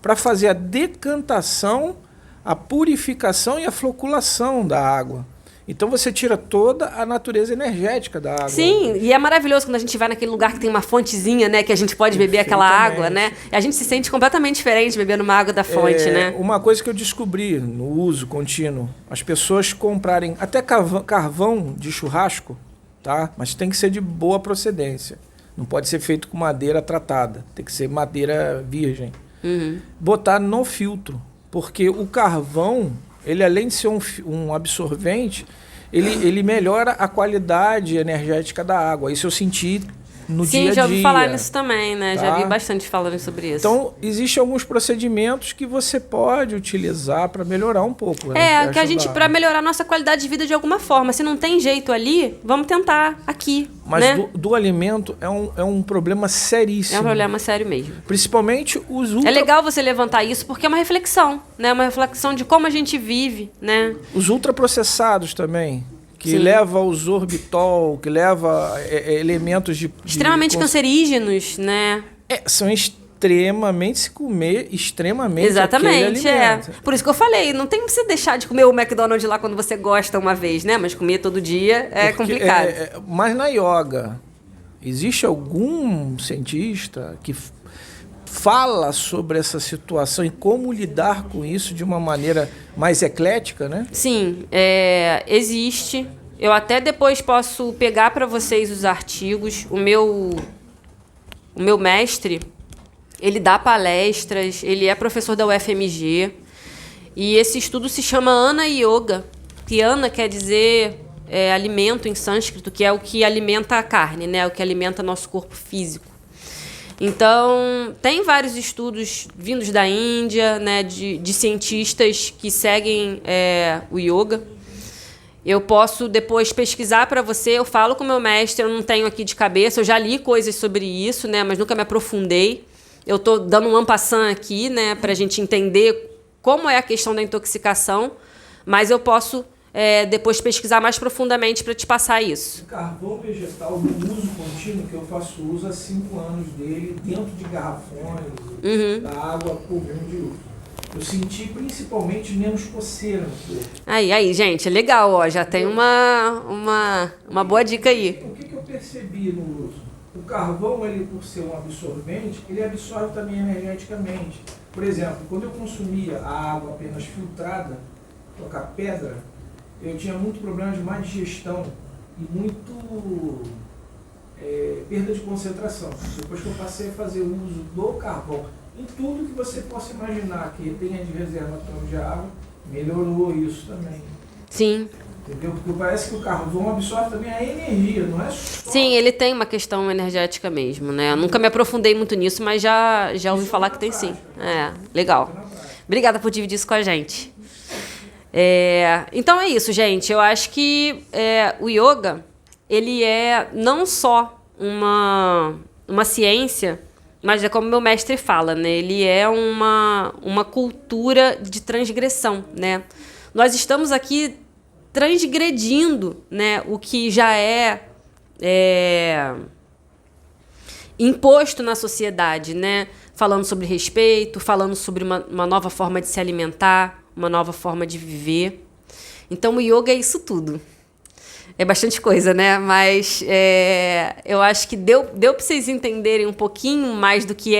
para fazer a decantação, a purificação e a floculação da água. Então você tira toda a natureza energética da água. Sim, e é maravilhoso quando a gente vai naquele lugar que tem uma fontezinha, né? Que a gente pode beber aquela água, né? E a gente se sente completamente diferente bebendo uma água da fonte, né? Uma coisa que eu descobri no uso contínuo, as pessoas comprarem até carvão de churrasco, tá? Mas tem que ser de boa procedência. Não pode ser feito com madeira tratada. Tem que ser madeira virgem. Botar no filtro. Porque o carvão, ele além de ser um absorvente, ele melhora a qualidade energética da água. Isso eu senti no dia a dia. Sim, já ouvi falar nisso também, né? Tá? Já vi bastante falando sobre isso. Então, existem alguns procedimentos que você pode utilizar para melhorar um pouco. Né? Que a gente, para melhorar a nossa qualidade de vida de alguma forma. Se não tem jeito ali, vamos tentar aqui. Mas né? do alimento é um problema seríssimo. É um problema sério mesmo. Principalmente os É legal você levantar isso porque é uma reflexão, né? Uma reflexão de como a gente vive, né? Os ultraprocessados também. Que Sim. leva o sorbitol, que leva elementos de extremamente cancerígenos, né? São extremamente, se comer extremamente exatamente, aquele alimento. Por isso que eu falei, não tem que você deixar de comer o McDonald's lá quando você gosta uma vez, né? Mas comer todo dia é complicado. Mas na yoga, existe algum cientista que fala sobre essa situação e como lidar com isso de uma maneira mais eclética, né? Sim, existe. Eu até depois posso pegar para vocês os artigos. O meu mestre, ele dá palestras, ele é professor da UFMG. E esse estudo se chama Ana Yoga. Que Ana quer dizer alimento em sânscrito, que é o que alimenta a carne, né? O que alimenta nosso corpo físico. Então, tem vários estudos vindos da Índia, né, de cientistas que seguem o yoga. Eu posso depois pesquisar para você, eu falo com o meu mestre, eu não tenho aqui de cabeça, eu já li coisas sobre isso, né, mas nunca me aprofundei. Eu estou dando um en passant aqui, né, para a gente entender como é a questão da intoxicação, mas eu posso depois pesquisar mais profundamente para te passar isso. O carvão vegetal no uso contínuo, que eu faço uso há 5 anos dele, dentro de garrafões, da água comum de uso. Eu senti principalmente menos coceira no corpo. Aí, gente, é legal, ó, já tem uma boa dica aí. O que eu percebi no uso? O carvão, ele, por ser um absorvente, ele absorve também energeticamente. Por exemplo, quando eu consumia a água apenas filtrada, tocar pedra, eu tinha muito problema de má digestão e muito perda de concentração. Depois que eu passei a fazer uso do carvão, em tudo que você possa imaginar que tenha de reservatório de água, melhorou isso também. Sim. Entendeu? Porque parece que o carvão absorve também a energia, não é só... Sim, ele tem uma questão energética mesmo, né? Eu nunca me aprofundei muito nisso, mas já ouvi falar que tem sim. Legal. Obrigada por dividir isso com a gente. Então é isso, gente. Eu acho que o yoga, ele é não só uma ciência, mas é como meu mestre fala, né? Ele é uma cultura de transgressão, né? Nós estamos aqui transgredindo, né, o que já é imposto na sociedade, né? Falando sobre respeito, falando sobre uma nova forma de se alimentar, uma nova forma de viver. Então, o yoga é isso tudo. É bastante coisa, né? Mas eu acho que deu para vocês entenderem um pouquinho mais do que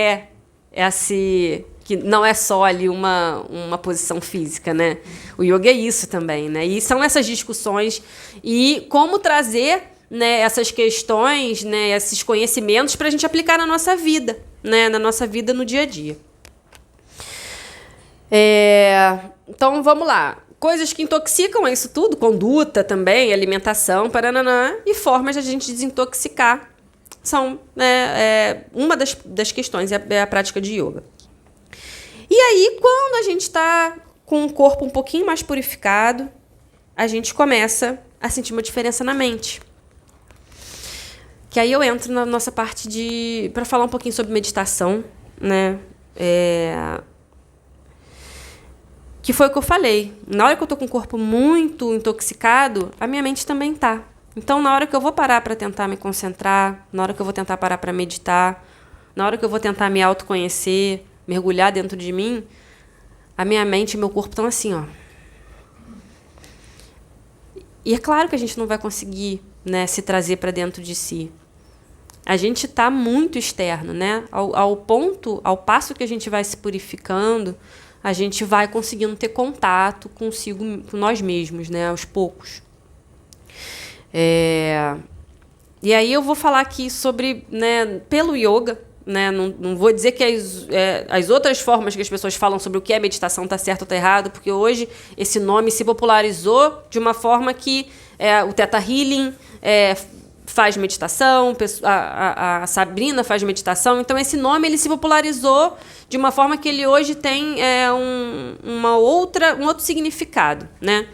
que não é só ali uma posição física, né? O yoga é isso também, né? E são essas discussões e como trazer, né, essas questões, né, esses conhecimentos para a gente aplicar na nossa vida, né? Na nossa vida no dia a dia. Então, vamos lá. Coisas que intoxicam é isso tudo, conduta também, alimentação, parananã, e formas de a gente desintoxicar são uma das questões, é a prática de yoga. E aí, quando a gente está com um corpo um pouquinho mais purificado, a gente começa a sentir uma diferença na mente. Que aí eu entro na nossa parte para falar um pouquinho sobre meditação, né? Que foi o que eu falei. Na hora que eu tô com o corpo muito intoxicado, a minha mente também tá. Então, na hora que eu vou parar para tentar me concentrar, na hora que eu vou tentar parar para meditar, na hora que eu vou tentar me autoconhecer, mergulhar dentro de mim, a minha mente e meu corpo estão assim, ó. E é claro que a gente não vai conseguir, né, se trazer para dentro de si. A gente está muito externo, né? Ao passo que a gente vai se purificando, a gente vai conseguindo ter contato consigo, com nós mesmos, né? Aos poucos. E aí eu vou falar aqui sobre, né, pelo yoga, né? Não vou dizer que as outras formas que as pessoas falam sobre o que é meditação está certo ou está errado, porque hoje esse nome se popularizou de uma forma que o Theta Healing faz meditação, a Sabrina faz meditação, então esse nome ele se popularizou de uma forma que ele hoje tem um outro significado, né?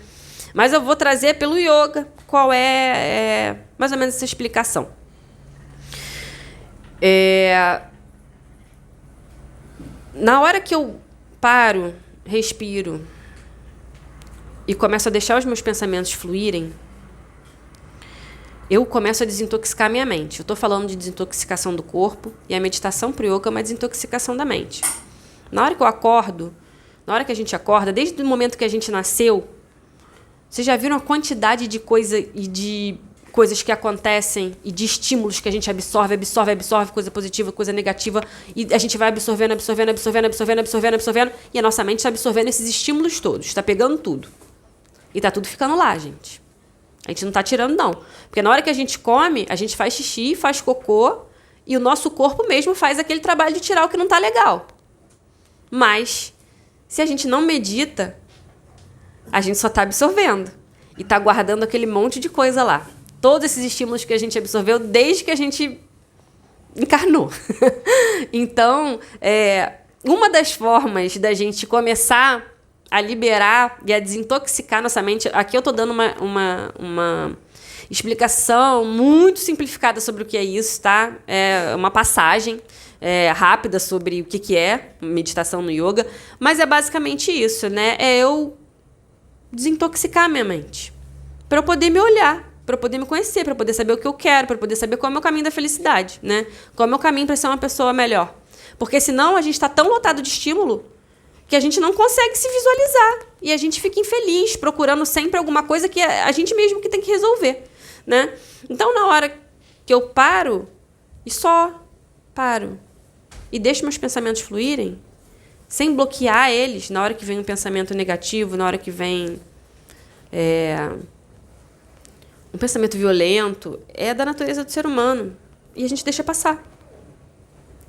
Mas eu vou trazer pelo yoga qual é mais ou menos essa explicação. Na hora que eu paro, respiro e começo a deixar os meus pensamentos fluírem, eu começo a desintoxicar a minha mente. Eu estou falando de desintoxicação do corpo e a meditação pro yoga é uma desintoxicação da mente. Na hora que eu acordo, na hora que a gente acorda, desde o momento que a gente nasceu, vocês já viram a quantidade de coisas que acontecem e de estímulos que a gente absorve, coisa positiva, coisa negativa, e a gente vai absorvendo, e a nossa mente está absorvendo esses estímulos todos, está pegando tudo. E está tudo ficando lá, gente. A gente não está tirando, não. Porque na hora que a gente come, a gente faz xixi, faz cocô, e o nosso corpo mesmo faz aquele trabalho de tirar o que não está legal. Mas, se a gente não medita, a gente só está absorvendo. E está guardando aquele monte de coisa lá. Todos esses estímulos que a gente absorveu desde que a gente encarnou. Então, uma das formas da gente começar a liberar e a desintoxicar nossa mente... Aqui eu estou dando uma explicação muito simplificada sobre o que é isso, tá? É uma passagem rápida sobre o que é meditação no yoga, mas é basicamente isso, né? É eu desintoxicar a minha mente para eu poder me olhar, para eu poder me conhecer, para eu poder saber o que eu quero, para eu poder saber qual é o meu caminho da felicidade, né? Qual é o meu caminho para ser uma pessoa melhor. Porque senão a gente está tão lotado de estímulo que a gente não consegue se visualizar. E a gente fica infeliz, procurando sempre alguma coisa que é a gente mesmo que tem que resolver, né? Então, na hora que eu paro, e só paro, e deixo meus pensamentos fluírem, sem bloquear eles, na hora que vem um pensamento negativo, na hora que vem um pensamento violento, é da natureza do ser humano. E a gente deixa passar.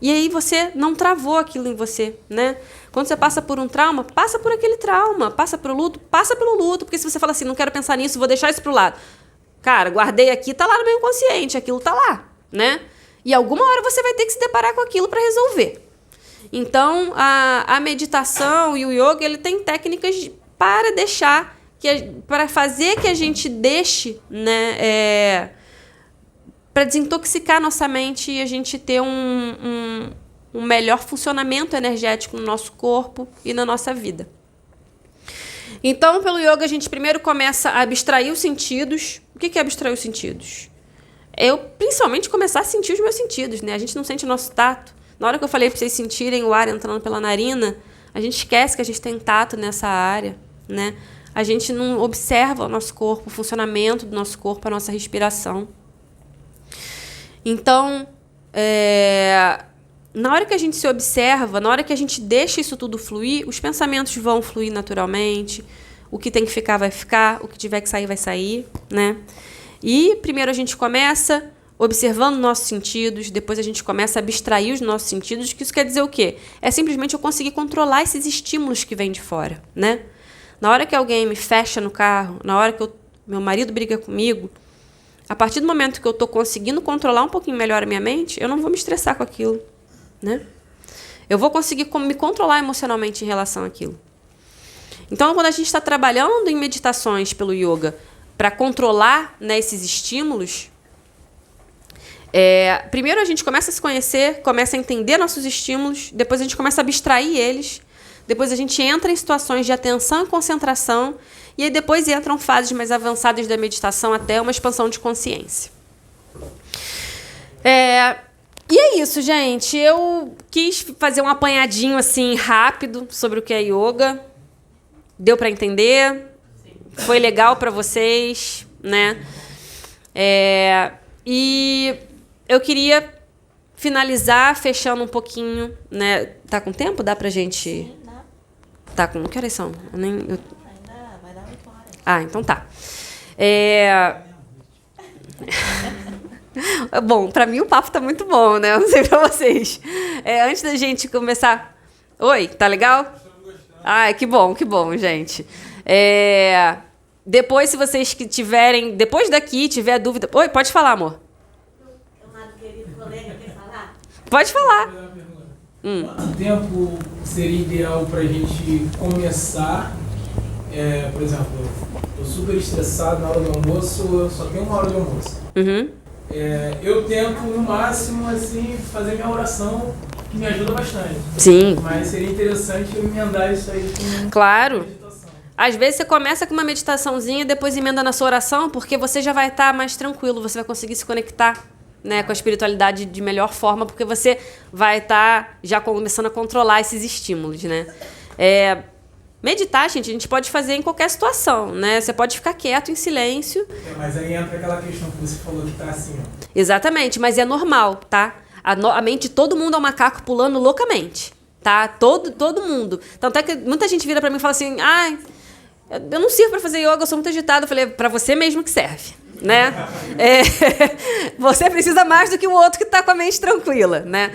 E aí você não travou aquilo em você, né? Quando você passa por um trauma, passa por aquele trauma. Passa pelo luto, passa pelo luto. Porque se você fala assim, não quero pensar nisso, vou deixar isso pro lado. Cara, guardei aqui, tá lá no meu inconsciente, aquilo tá lá, né? E alguma hora você vai ter que se deparar com aquilo para resolver. Então, a meditação e o yoga, ele tem técnicas para deixar, para fazer que a gente deixe, né, para desintoxicar nossa mente e a gente ter um melhor funcionamento energético no nosso corpo e na nossa vida. Então, pelo yoga, a gente primeiro começa a abstrair os sentidos. O que é abstrair os sentidos? Eu, principalmente, começar a sentir os meus sentidos, né? A gente não sente o nosso tato. Na hora que eu falei para vocês sentirem o ar entrando pela narina, a gente esquece que a gente tem tato nessa área, né? A gente não observa o nosso corpo, o funcionamento do nosso corpo, a nossa respiração. Então, na hora que a gente se observa, na hora que a gente deixa isso tudo fluir, os pensamentos vão fluir naturalmente, o que tem que ficar vai ficar, o que tiver que sair vai sair, né? E primeiro a gente começa observando nossos sentidos, depois a gente começa a abstrair os nossos sentidos, que isso quer dizer o quê? É simplesmente eu conseguir controlar esses estímulos que vêm de fora, né? Na hora que alguém me fecha no carro, na hora que meu marido briga comigo, a partir do momento que eu estou conseguindo controlar um pouquinho melhor a minha mente, eu não vou me estressar com aquilo, né? Eu vou conseguir me controlar emocionalmente em relação àquilo. Então, quando a gente está trabalhando em meditações pelo yoga para controlar, né, esses estímulos, primeiro a gente começa a se conhecer, começa a entender nossos estímulos, depois a gente começa a abstrair eles. depois a gente entra em situações de atenção e concentração, e aí depois entram fases mais avançadas da meditação até uma expansão de consciência. E é isso, gente. Eu quis fazer um apanhadinho assim rápido sobre o que é yoga. Deu para entender? Foi legal para vocês, né? E eu queria finalizar fechando um pouquinho, né? Tá com tempo? Dá pra gente... Sim, dá. Tá com... Que horas são? Ainda vai dar 8 horas. Ah, então tá. Bom, pra mim o papo tá muito bom, né? Eu não sei pra vocês. Antes da gente começar... Oi, tá legal? Ah, que bom, gente. Depois, se vocês que tiverem... Depois daqui, tiver dúvida... Oi, pode falar, amor. Pode falar. Quanto tempo seria ideal para a gente começar? Por exemplo, eu estou super estressado na hora do almoço, eu só tenho uma hora de almoço. Uhum. Eu tento, no máximo, assim, fazer minha oração, que me ajuda bastante. Sim. Mas seria interessante eu emendar isso aí com claro. meditação. Às vezes você começa com uma meditaçãozinha, depois emenda na sua oração, porque você já vai estar mais tranquilo, você vai conseguir se conectar, né, com a espiritualidade de melhor forma, porque você vai estar já começando a controlar esses estímulos, né? Meditar, gente, a gente pode fazer em qualquer situação, né? Você pode ficar quieto, em silêncio. Mas aí entra aquela questão que você falou que tá assim, ó. Exatamente, mas é normal, tá? A mente de todo mundo é um macaco pulando loucamente, tá? Todo mundo. Tanto é que muita gente vira pra mim e fala assim, eu não sirvo pra fazer yoga, eu sou muito agitada. Eu falei, pra você mesmo que serve. Né? Você precisa mais do que o outro que está com a mente tranquila, né?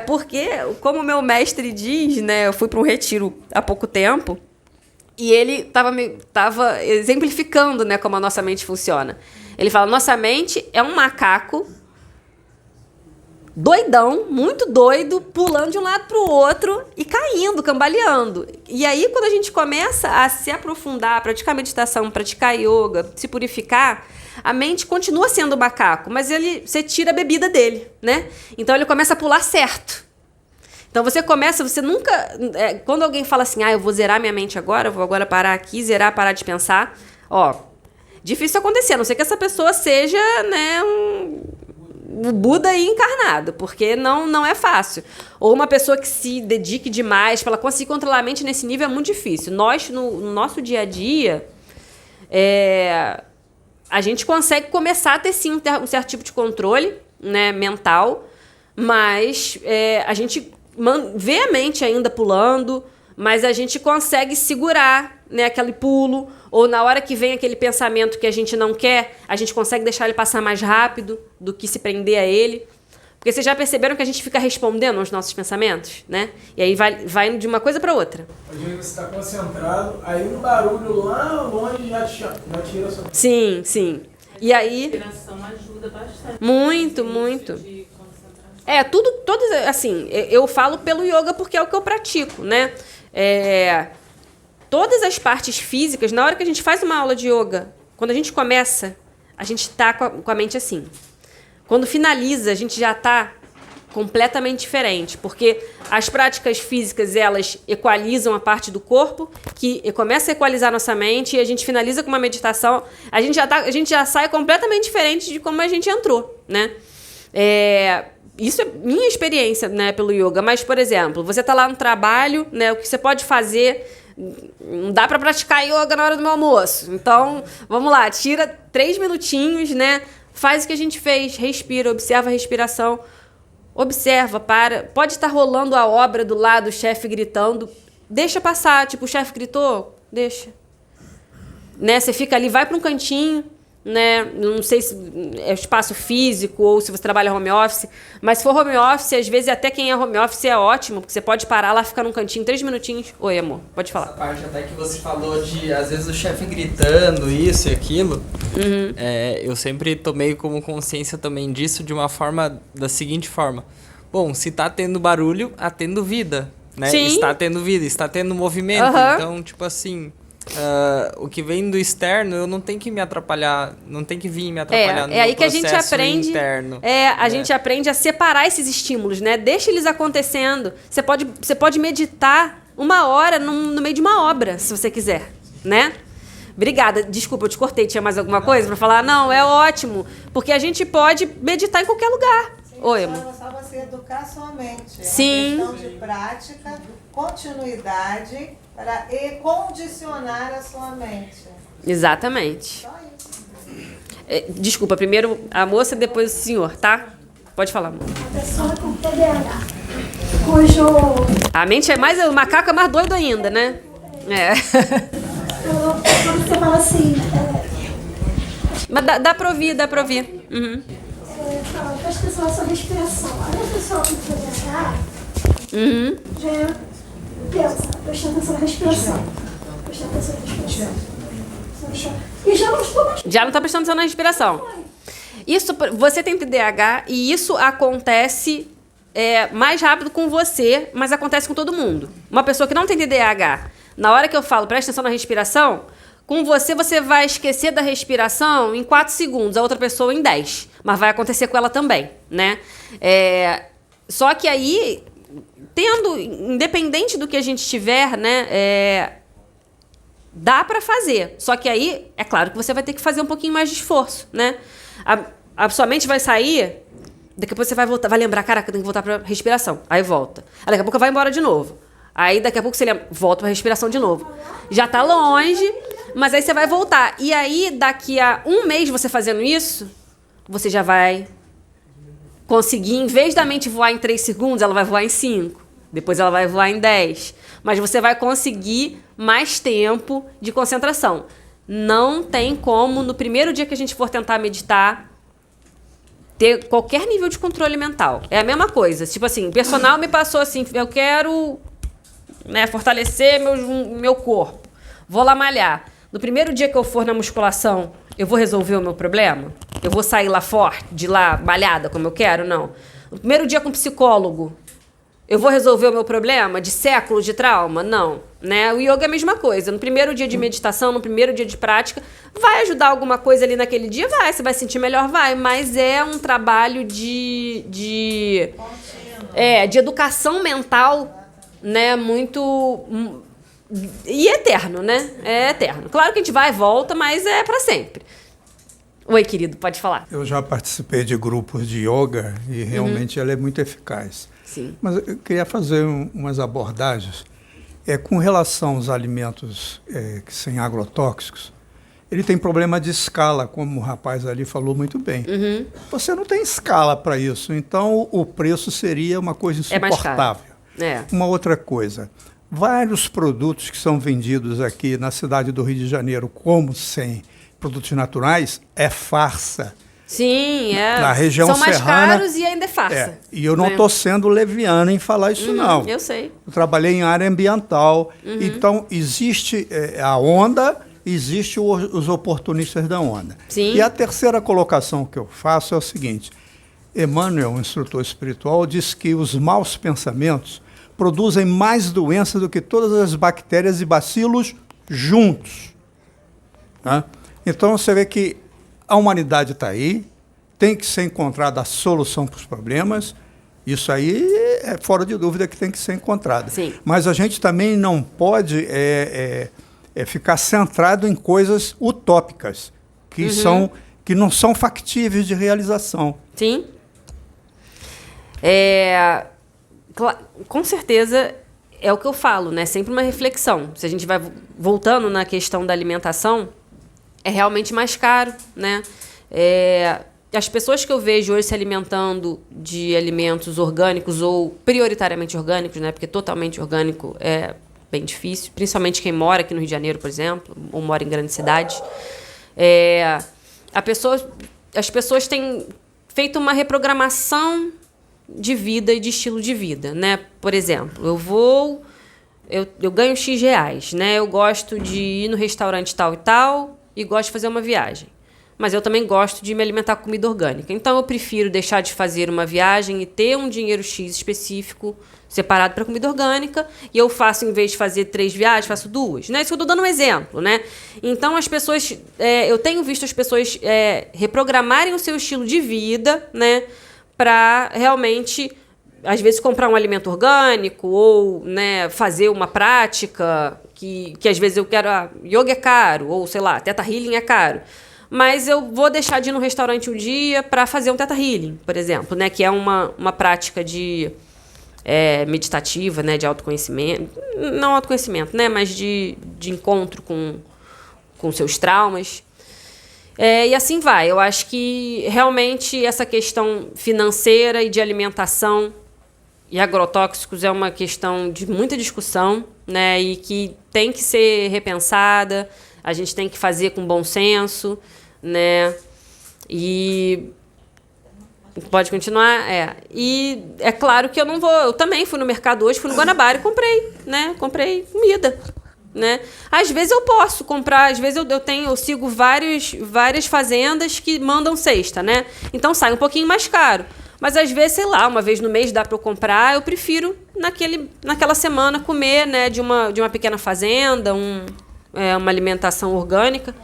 Porque, como o meu mestre diz, né, eu fui para um retiro há pouco tempo e ele estava exemplificando, né, como a nossa mente funciona. Ele fala, nossa mente é um macaco doidão, muito doido, pulando de um lado para o outro e caindo, cambaleando. E aí, quando a gente começa a se aprofundar, praticar meditação, praticar yoga, se purificar, a mente continua sendo macaco, mas você tira a bebida dele, né? Então, ele começa a pular certo. Então, você nunca... quando alguém fala assim, eu vou zerar minha mente agora, eu vou agora parar aqui, parar de pensar, difícil acontecer, a não ser que essa pessoa seja, né, o Buda aí encarnado, porque não é fácil. Ou uma pessoa que se dedique demais, para ela conseguir controlar a mente nesse nível é muito difícil. Nós, no nosso dia a dia, a gente consegue começar a ter, sim, um certo tipo de controle, né, mental, mas a gente vê a mente ainda pulando, mas a gente consegue segurar, né, aquele pulo, ou na hora que vem aquele pensamento que a gente não quer, a gente consegue deixar ele passar mais rápido do que se prender a ele. Porque vocês já perceberam que a gente fica respondendo aos nossos pensamentos, né? E aí vai indo de uma coisa para outra. Às vezes você está concentrado, aí um barulho lá longe já tira a sua... Sim. E aí... A respiração ajuda bastante. Muito. Todos, assim, eu falo pelo yoga porque é o que eu pratico, né? Todas as partes físicas, na hora que a gente faz uma aula de yoga, quando a gente começa, a gente está com a mente assim. Quando finaliza, a gente já está completamente diferente, porque as práticas físicas, elas equalizam a parte do corpo, que começa a equalizar nossa mente, e a gente finaliza com uma meditação, a gente já sai completamente diferente de como a gente entrou, né? Isso é minha experiência, né, pelo yoga. Mas, por exemplo, você está lá no trabalho, né, o que você pode fazer... Não dá para praticar yoga na hora do meu almoço. Então, vamos lá, tira 3 minutinhos, né? Faz o que a gente fez, respira, observa a respiração. Observa, para. Pode estar rolando a obra do lado, o chefe gritando. Deixa passar, tipo, o chefe gritou, deixa. Né? Você fica ali, vai para um cantinho, né? Não sei se é espaço físico ou se você trabalha home office, mas se for home office, às vezes até quem é home office é ótimo, porque você pode parar lá, ficar num cantinho 3 minutinhos. Oi, amor, pode falar. Essa parte até que você falou de, às vezes, o chefe gritando isso e aquilo, eu sempre tomei como consciência também disso de uma forma, da seguinte forma. Bom, se tá tendo barulho, tá tendo vida, né? Sim. Está tendo vida, está tendo movimento, então, tipo assim... o que vem do externo, eu não tenho que me atrapalhar, não tem que vir me atrapalhar no É aí meu que a gente processo aprende. interno. A gente aprende a separar esses estímulos, né? Deixa eles acontecendo. Você pode meditar 1 hora no meio de uma obra, se você quiser, né? Obrigada. Desculpa, eu te cortei. Tinha mais alguma coisa para falar? Não, é ótimo. Porque a gente pode meditar em qualquer lugar. Oi, amor. É só você educar sua mente. Sim. É uma questão de prática, continuidade e condicionar a sua mente. Exatamente. Só isso. Desculpa, primeiro a moça, depois o senhor, tá? Pode falar, amor. Uma pessoa com TDAH, cujo A mente é mais... O macaco é mais doido ainda, né? quando você fala assim, Mas dá pra ouvir, dá pra ouvir. Uhum. fala, presta atenção na sua respiração. Aí a pessoa com TDAH Uhum. já pensa, presta atenção na respiração. Presta atenção na respiração. E já não estou mais. Já não tá prestando atenção na respiração. Isso, você tem TDAH e isso acontece mais rápido com você, mas acontece com todo mundo. Uma pessoa que não tem TDAH, na hora que eu falo presta atenção na respiração, com você vai esquecer da respiração em 4 segundos, a outra pessoa em 10. Mas vai acontecer com ela também, né? Só que aí, independente do que a gente tiver, né? Dá pra fazer. Só que aí, é claro que você vai ter que fazer um pouquinho mais de esforço, né? A sua mente vai sair, daqui a pouco você vai voltar, vai lembrar, caraca, tem que voltar pra respiração. Aí volta. Aí daqui a pouco vai embora de novo. Aí daqui a pouco você lembra, volta pra respiração de novo. Já tá longe, mas aí você vai voltar. E aí, daqui a 1 mês você fazendo isso, você já vai conseguir, em vez da mente voar em 3 segundos, ela vai voar em 5. Depois ela vai voar em 10. Mas você vai conseguir mais tempo de concentração. Não tem como, no primeiro dia que a gente for tentar meditar, ter qualquer nível de controle mental. É a mesma coisa. Tipo assim, o personal me passou assim, eu quero, né, fortalecer meu corpo. Vou lá malhar. No primeiro dia que eu for na musculação, eu vou resolver o meu problema? Eu vou sair lá forte, de lá malhada como eu quero? Não. No primeiro dia com o psicólogo, eu vou resolver o meu problema de séculos de trauma? Não. Né? O yoga é a mesma coisa. No primeiro dia de meditação, no primeiro dia de prática, vai ajudar alguma coisa ali naquele dia? Vai. Você vai sentir melhor? Vai. Mas é um trabalho de educação mental, né? Muito... E eterno, né? É eterno. Claro que a gente vai e volta, mas é pra sempre. Oi, querido, pode falar. Eu já participei de grupos de yoga e realmente ela é muito eficaz. Sim. Mas eu queria fazer umas abordagens. Com relação aos alimentos que sem agrotóxicos, ele tem problema de escala, como o rapaz ali falou muito bem. Uhum. Você não tem escala para isso, então o preço seria uma coisa insuportável. Uma outra coisa, vários produtos que são vendidos aqui na cidade do Rio de Janeiro como sem produtos naturais é farsa. Sim, Na região são mais serrana, caros e ainda é farsa. E eu não estou sendo leviano em falar isso, não. Eu sei. Eu trabalhei em área ambiental. Então, existe a onda, existe os oportunistas da onda. Sim. E a terceira colocação que eu faço é o seguinte. Emmanuel, um instrutor espiritual, diz que os maus pensamentos produzem mais doenças do que todas as bactérias e bacilos juntos. Tá? Então, você vê que a humanidade está aí, tem que ser encontrada a solução para os problemas. Isso aí é fora de dúvida que tem que ser encontrada. Sim. Mas a gente também não pode ficar centrado em coisas utópicas, que não são factíveis de realização. Sim. Com certeza é o que eu falo, né? Sempre uma reflexão. Se a gente vai voltando na questão da alimentação, é realmente mais caro, né? As pessoas que eu vejo hoje se alimentando de alimentos orgânicos ou prioritariamente orgânicos, né? Porque totalmente orgânico é bem difícil, principalmente quem mora aqui no Rio de Janeiro, por exemplo, ou mora em grandes cidades. As pessoas têm feito uma reprogramação de vida e de estilo de vida, né? Por exemplo, eu ganho X reais, né? Eu gosto de ir no restaurante tal e tal e gosto de fazer uma viagem. mas eu também gosto de me alimentar com comida orgânica. Então, eu prefiro deixar de fazer uma viagem e ter um dinheiro X específico separado para comida orgânica, e eu faço, em vez de fazer 3 viagens, faço 2. Né? Isso que eu estou dando um exemplo. Né? Então, as pessoas... eu tenho visto as pessoas reprogramarem o seu estilo de vida, né, para realmente, às vezes, comprar um alimento orgânico ou, né, fazer uma prática que às vezes eu quero... yoga é caro, ou, sei lá, Theta Healing é caro. Mas eu vou deixar de ir no restaurante um dia para fazer um Theta Healing, por exemplo, né, que é uma prática de... meditativa, né, de autoconhecimento, não autoconhecimento, né, mas de encontro com seus traumas. E assim vai. Eu acho que realmente essa questão financeira e de alimentação e agrotóxicos é uma questão de muita discussão, né, e que tem que ser repensada, a gente tem que fazer com bom senso, né, e... Pode continuar? E é claro que eu não vou... Eu também fui no mercado hoje, fui no Guanabara e comprei, né? Comprei comida, né? Às vezes eu posso comprar, às vezes eu sigo várias fazendas que mandam cesta, né? Então sai um pouquinho mais caro. Mas às vezes, sei lá, uma vez no mês dá para eu comprar, eu prefiro naquela semana comer, né? De uma pequena fazenda, uma alimentação orgânica.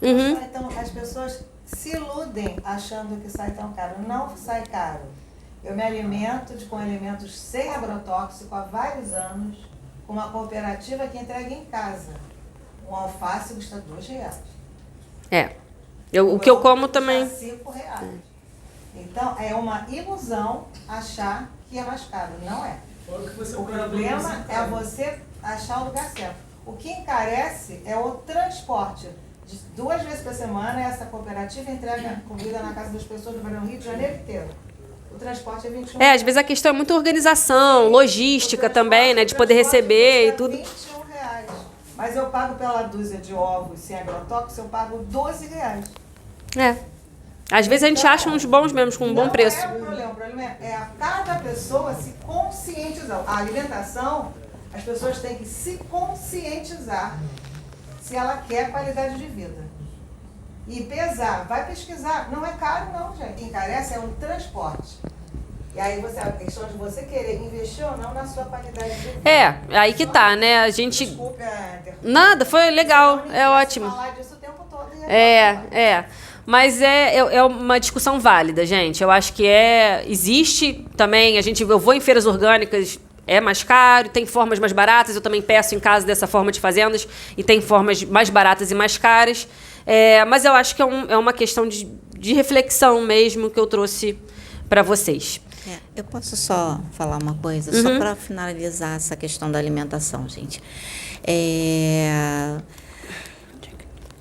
Uhum. Então, as pessoas se iludem achando que sai tão caro. Não sai caro. Eu me alimento com alimentos sem agrotóxico há vários anos, com uma cooperativa que entrega em casa. Um alface custa R$2. O que eu como também... R$5. Então, é uma ilusão achar que é mais caro. Não é. O problema é você achar o lugar certo. O que encarece é o transporte. 2 vezes por semana, essa cooperativa entrega comida na casa das pessoas do Rio de Janeiro inteiro. O transporte é 21 às vezes a questão é muita organização, logística também, né? De poder receber e tudo. R$21. Mas eu pago pela dúzia de ovos sem agrotóxico, eu pago R$12. Às vezes a gente acha uns bons mesmo, com um bom preço. Não é o problema é a cada pessoa se conscientizar. A alimentação, as pessoas têm que se conscientizar se ela quer qualidade de vida. E pesar, vai pesquisar. Não é caro não, gente. Encarece é um transporte. E aí a questão de você querer investir ou não na sua qualidade de vida. Aí que tá, né? A gente... Desculpa, Nada, foi legal, é ótimo. Falar disso o tempo todo. Mas é uma discussão válida, gente. Eu acho que existe também, eu vou em feiras orgânicas, é mais caro, tem formas mais baratas, eu também peço em casa dessa forma de fazendas, e tem formas mais baratas e mais caras. Mas eu acho que é uma questão de reflexão mesmo que eu trouxe para vocês. Eu posso só falar uma coisa, só para finalizar essa questão da alimentação, gente.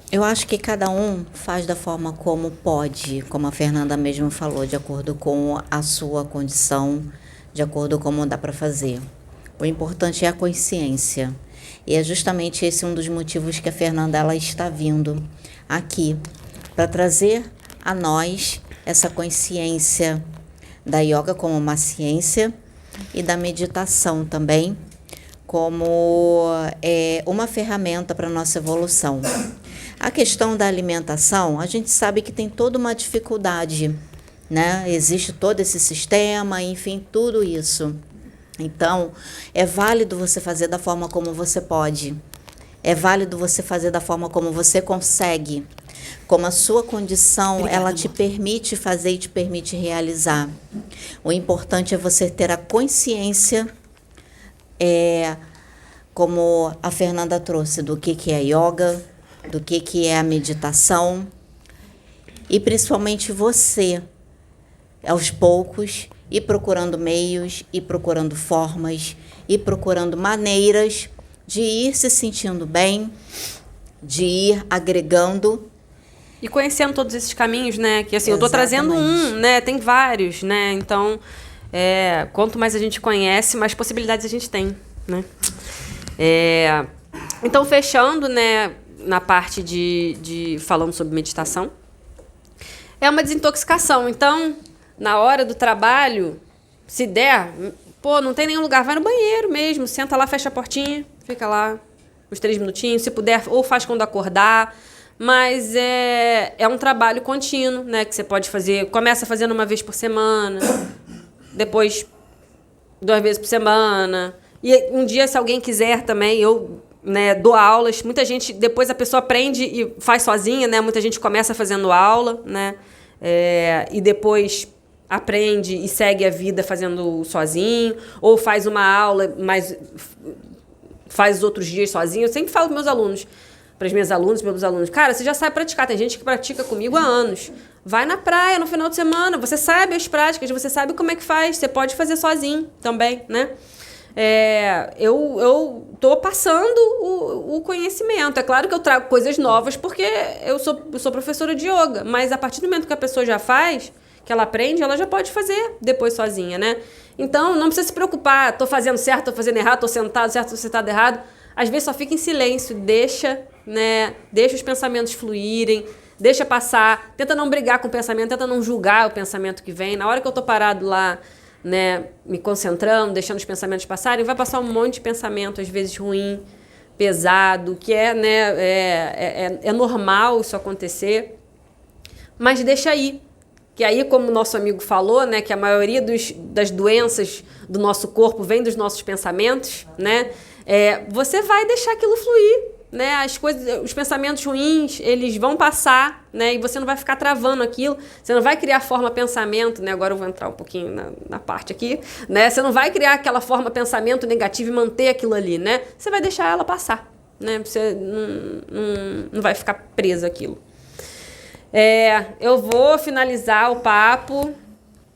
Eu acho que cada um faz da forma como pode, como a Fernanda mesmo falou, de acordo com a sua condição, de acordo com como dá para fazer. O importante é a consciência. E é justamente esse um dos motivos que a Fernanda ela está vindo aqui, para trazer a nós essa consciência da yoga como uma ciência e da meditação também como uma ferramenta para a nossa evolução. A questão da alimentação, a gente sabe que tem toda uma dificuldade, né? Existe todo esse sistema, enfim, tudo isso. Então, é válido você fazer da forma como você pode. É válido você fazer da forma como você consegue. Como a sua condição, ela te permite fazer e te permite realizar. O importante é você ter a consciência, como a Fernanda trouxe, do que é yoga, do que é a meditação. E principalmente você, aos poucos, ir procurando meios, ir procurando formas, ir procurando maneiras de ir se sentindo bem, de ir agregando. E conhecendo todos esses caminhos, né? Que assim, eu estou trazendo né? Tem vários, né? Então, quanto mais a gente conhece, mais possibilidades a gente tem, né? Então, fechando, né? Na parte de falando sobre meditação, é uma desintoxicação. Então, na hora do trabalho, se der, não tem nenhum lugar, vai no banheiro mesmo, senta lá, fecha a portinha, fica lá uns 3 minutinhos, se puder, ou faz quando acordar, Mas é um trabalho contínuo, né? Que você pode fazer, começa fazendo uma vez por semana, depois 2 vezes por semana. E um dia, se alguém quiser também, eu, né, dou aulas. Muita gente, depois a pessoa aprende e faz sozinha, né? Muita gente começa fazendo aula, né? E depois aprende e segue a vida fazendo sozinho, ou faz uma aula, mas faz os outros dias sozinho. Eu sempre falo para meus alunos, para as minhas alunas, para meus alunos, cara, você já sabe praticar. Tem gente que pratica comigo há anos. Vai na praia no final de semana, você sabe as práticas, você sabe como é que faz, você pode fazer sozinho também, né? Eu tô passando o conhecimento. É claro que eu trago coisas novas, porque eu sou professora de yoga, mas a partir do momento que a pessoa já faz, que ela aprende, ela já pode fazer depois sozinha, né? Então, não precisa se preocupar, tô fazendo certo, tô fazendo errado, tô sentado certo, tô sentado errado. Às vezes só fica em silêncio, deixa os pensamentos fluírem, deixa passar, tenta não brigar com o pensamento, tenta não julgar o pensamento que vem. Na hora que eu tô parado lá, né, me concentrando, deixando os pensamentos passarem, vai passar um monte de pensamento, às vezes ruim, pesado, que é normal isso acontecer, mas deixa aí. Que aí, como o nosso amigo falou, né, que a maioria das doenças do nosso corpo vem dos nossos pensamentos, né, você vai deixar aquilo fluir, né, os pensamentos ruins, eles vão passar, né, e você não vai ficar travando aquilo, você não vai criar forma pensamento, né, agora eu vou entrar um pouquinho na parte aqui, né, você não vai criar aquela forma pensamento negativo e manter aquilo ali, né, você vai deixar ela passar, né, você não vai ficar preso aquilo. Eu vou finalizar o papo.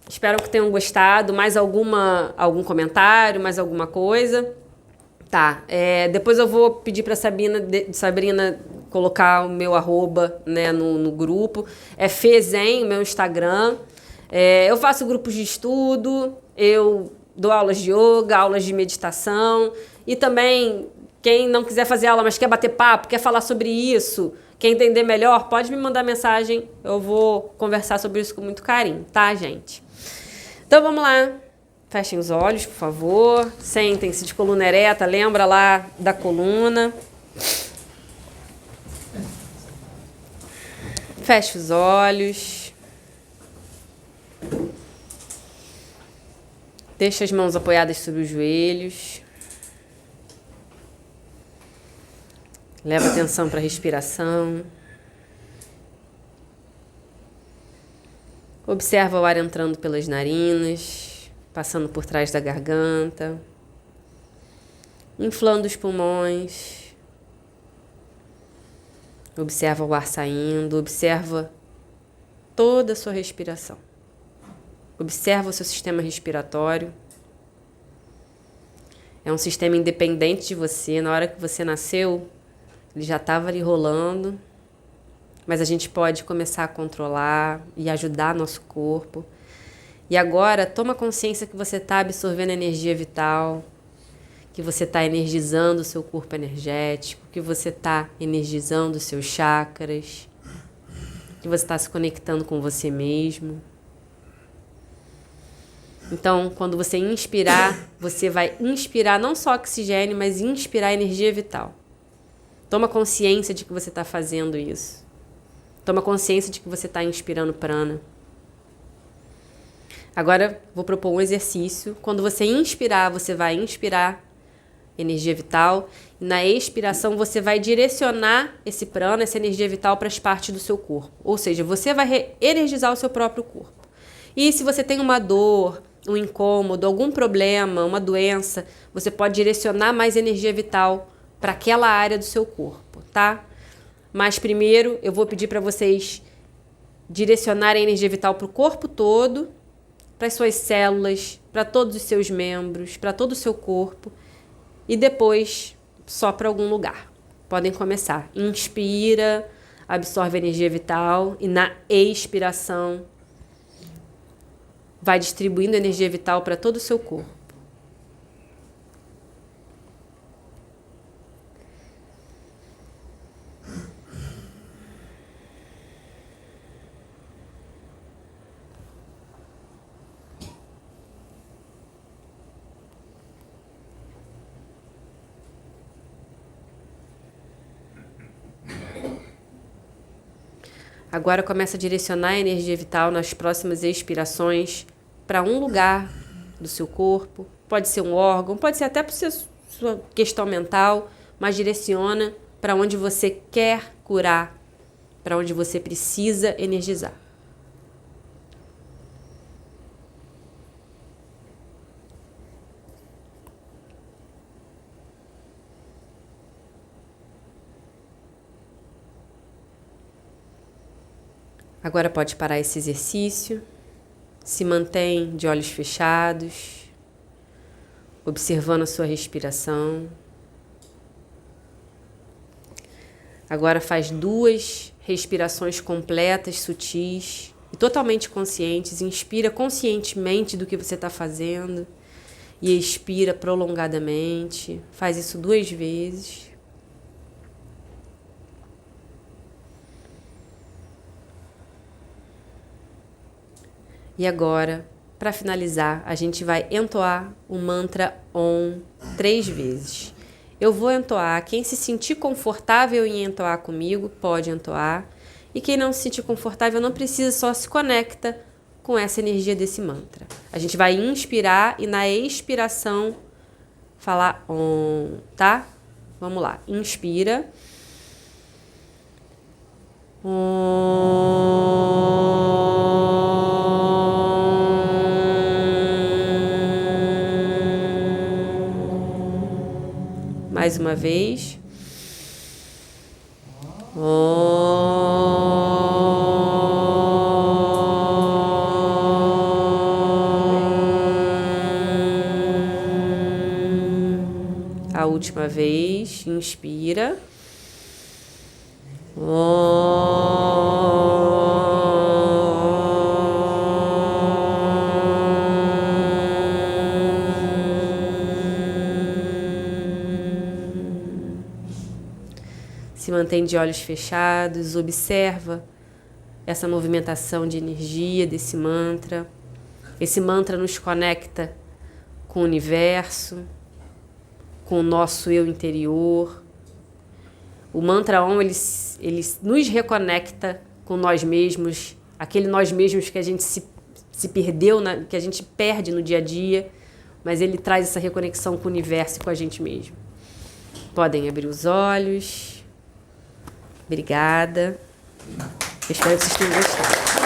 Espero que tenham gostado. Mais algum comentário, mais alguma coisa? Tá. Depois eu vou pedir para Sabrina colocar o meu arroba, né, no grupo. É Fezen, o meu Instagram. Eu faço grupos de estudo, eu dou aulas de yoga, aulas de meditação. E também, quem não quiser fazer aula, mas quer bater papo, quer falar sobre isso, quer entender melhor, pode me mandar mensagem. Eu vou conversar sobre isso com muito carinho, tá, gente? Então, vamos lá. Fechem os olhos, por favor. Sentem-se de coluna ereta. Lembra lá da coluna. Feche os olhos. Deixa as mãos apoiadas sobre os joelhos. Leva atenção para a respiração. Observa o ar entrando pelas narinas, passando por trás da garganta, inflando os pulmões. Observa o ar saindo, observa toda a sua respiração. Observa o seu sistema respiratório. É um sistema independente de você. Na hora que você nasceu, ele já estava ali rolando, mas a gente pode começar a controlar e ajudar nosso corpo. E agora, toma consciência que você está absorvendo energia vital, que você está energizando o seu corpo energético, que você está energizando os seus chakras, que você está se conectando com você mesmo. Então, quando você inspirar, você vai inspirar não só oxigênio, mas inspirar energia vital. Toma consciência de que você está fazendo isso. Toma consciência de que você está inspirando prana. Agora, vou propor um exercício. Quando você inspirar, você vai inspirar energia vital. E na expiração, você vai direcionar esse prana, essa energia vital, para as partes do seu corpo. Ou seja, você vai energizar o seu próprio corpo. E se você tem uma dor, um incômodo, algum problema, uma doença, você pode direcionar mais energia vital para aquela área do seu corpo, tá? Mas primeiro eu vou pedir para vocês direcionarem a energia vital para o corpo todo, para as suas células, para todos os seus membros, para todo o seu corpo e depois só para algum lugar. Podem começar. Inspira, absorve a energia vital e na expiração vai distribuindo energia vital para todo o seu corpo. Agora começa a direcionar a energia vital nas próximas expirações para um lugar do seu corpo. Pode ser um órgão, pode ser até para sua questão mental, mas direciona para onde você quer curar, para onde você precisa energizar. Agora pode parar esse exercício, se mantém de olhos fechados, observando a sua respiração. Agora faz 2 respirações completas, sutis e totalmente conscientes. Inspira conscientemente do que você está fazendo e expira prolongadamente. Faz isso 2 vezes. E agora, para finalizar, a gente vai entoar o mantra OM 3 vezes. Eu vou entoar. Quem se sentir confortável em entoar comigo, pode entoar. E quem não se sentir confortável, não precisa, só se conecta com essa energia desse mantra. A gente vai inspirar e na expiração falar OM, tá? Vamos lá. Inspira. Mais uma vez. A última vez. Inspira. Se mantém de olhos fechados, observa essa movimentação de energia desse mantra. Esse mantra nos conecta com o universo, com o nosso eu interior. O mantra OM, ele nos reconecta com nós mesmos, aquele nós mesmos que a gente se perdeu, que a gente perde no dia a dia, mas ele traz essa reconexão com o universo e com a gente mesmo. Podem abrir os olhos. Obrigada. Eu espero que vocês tenham gostado.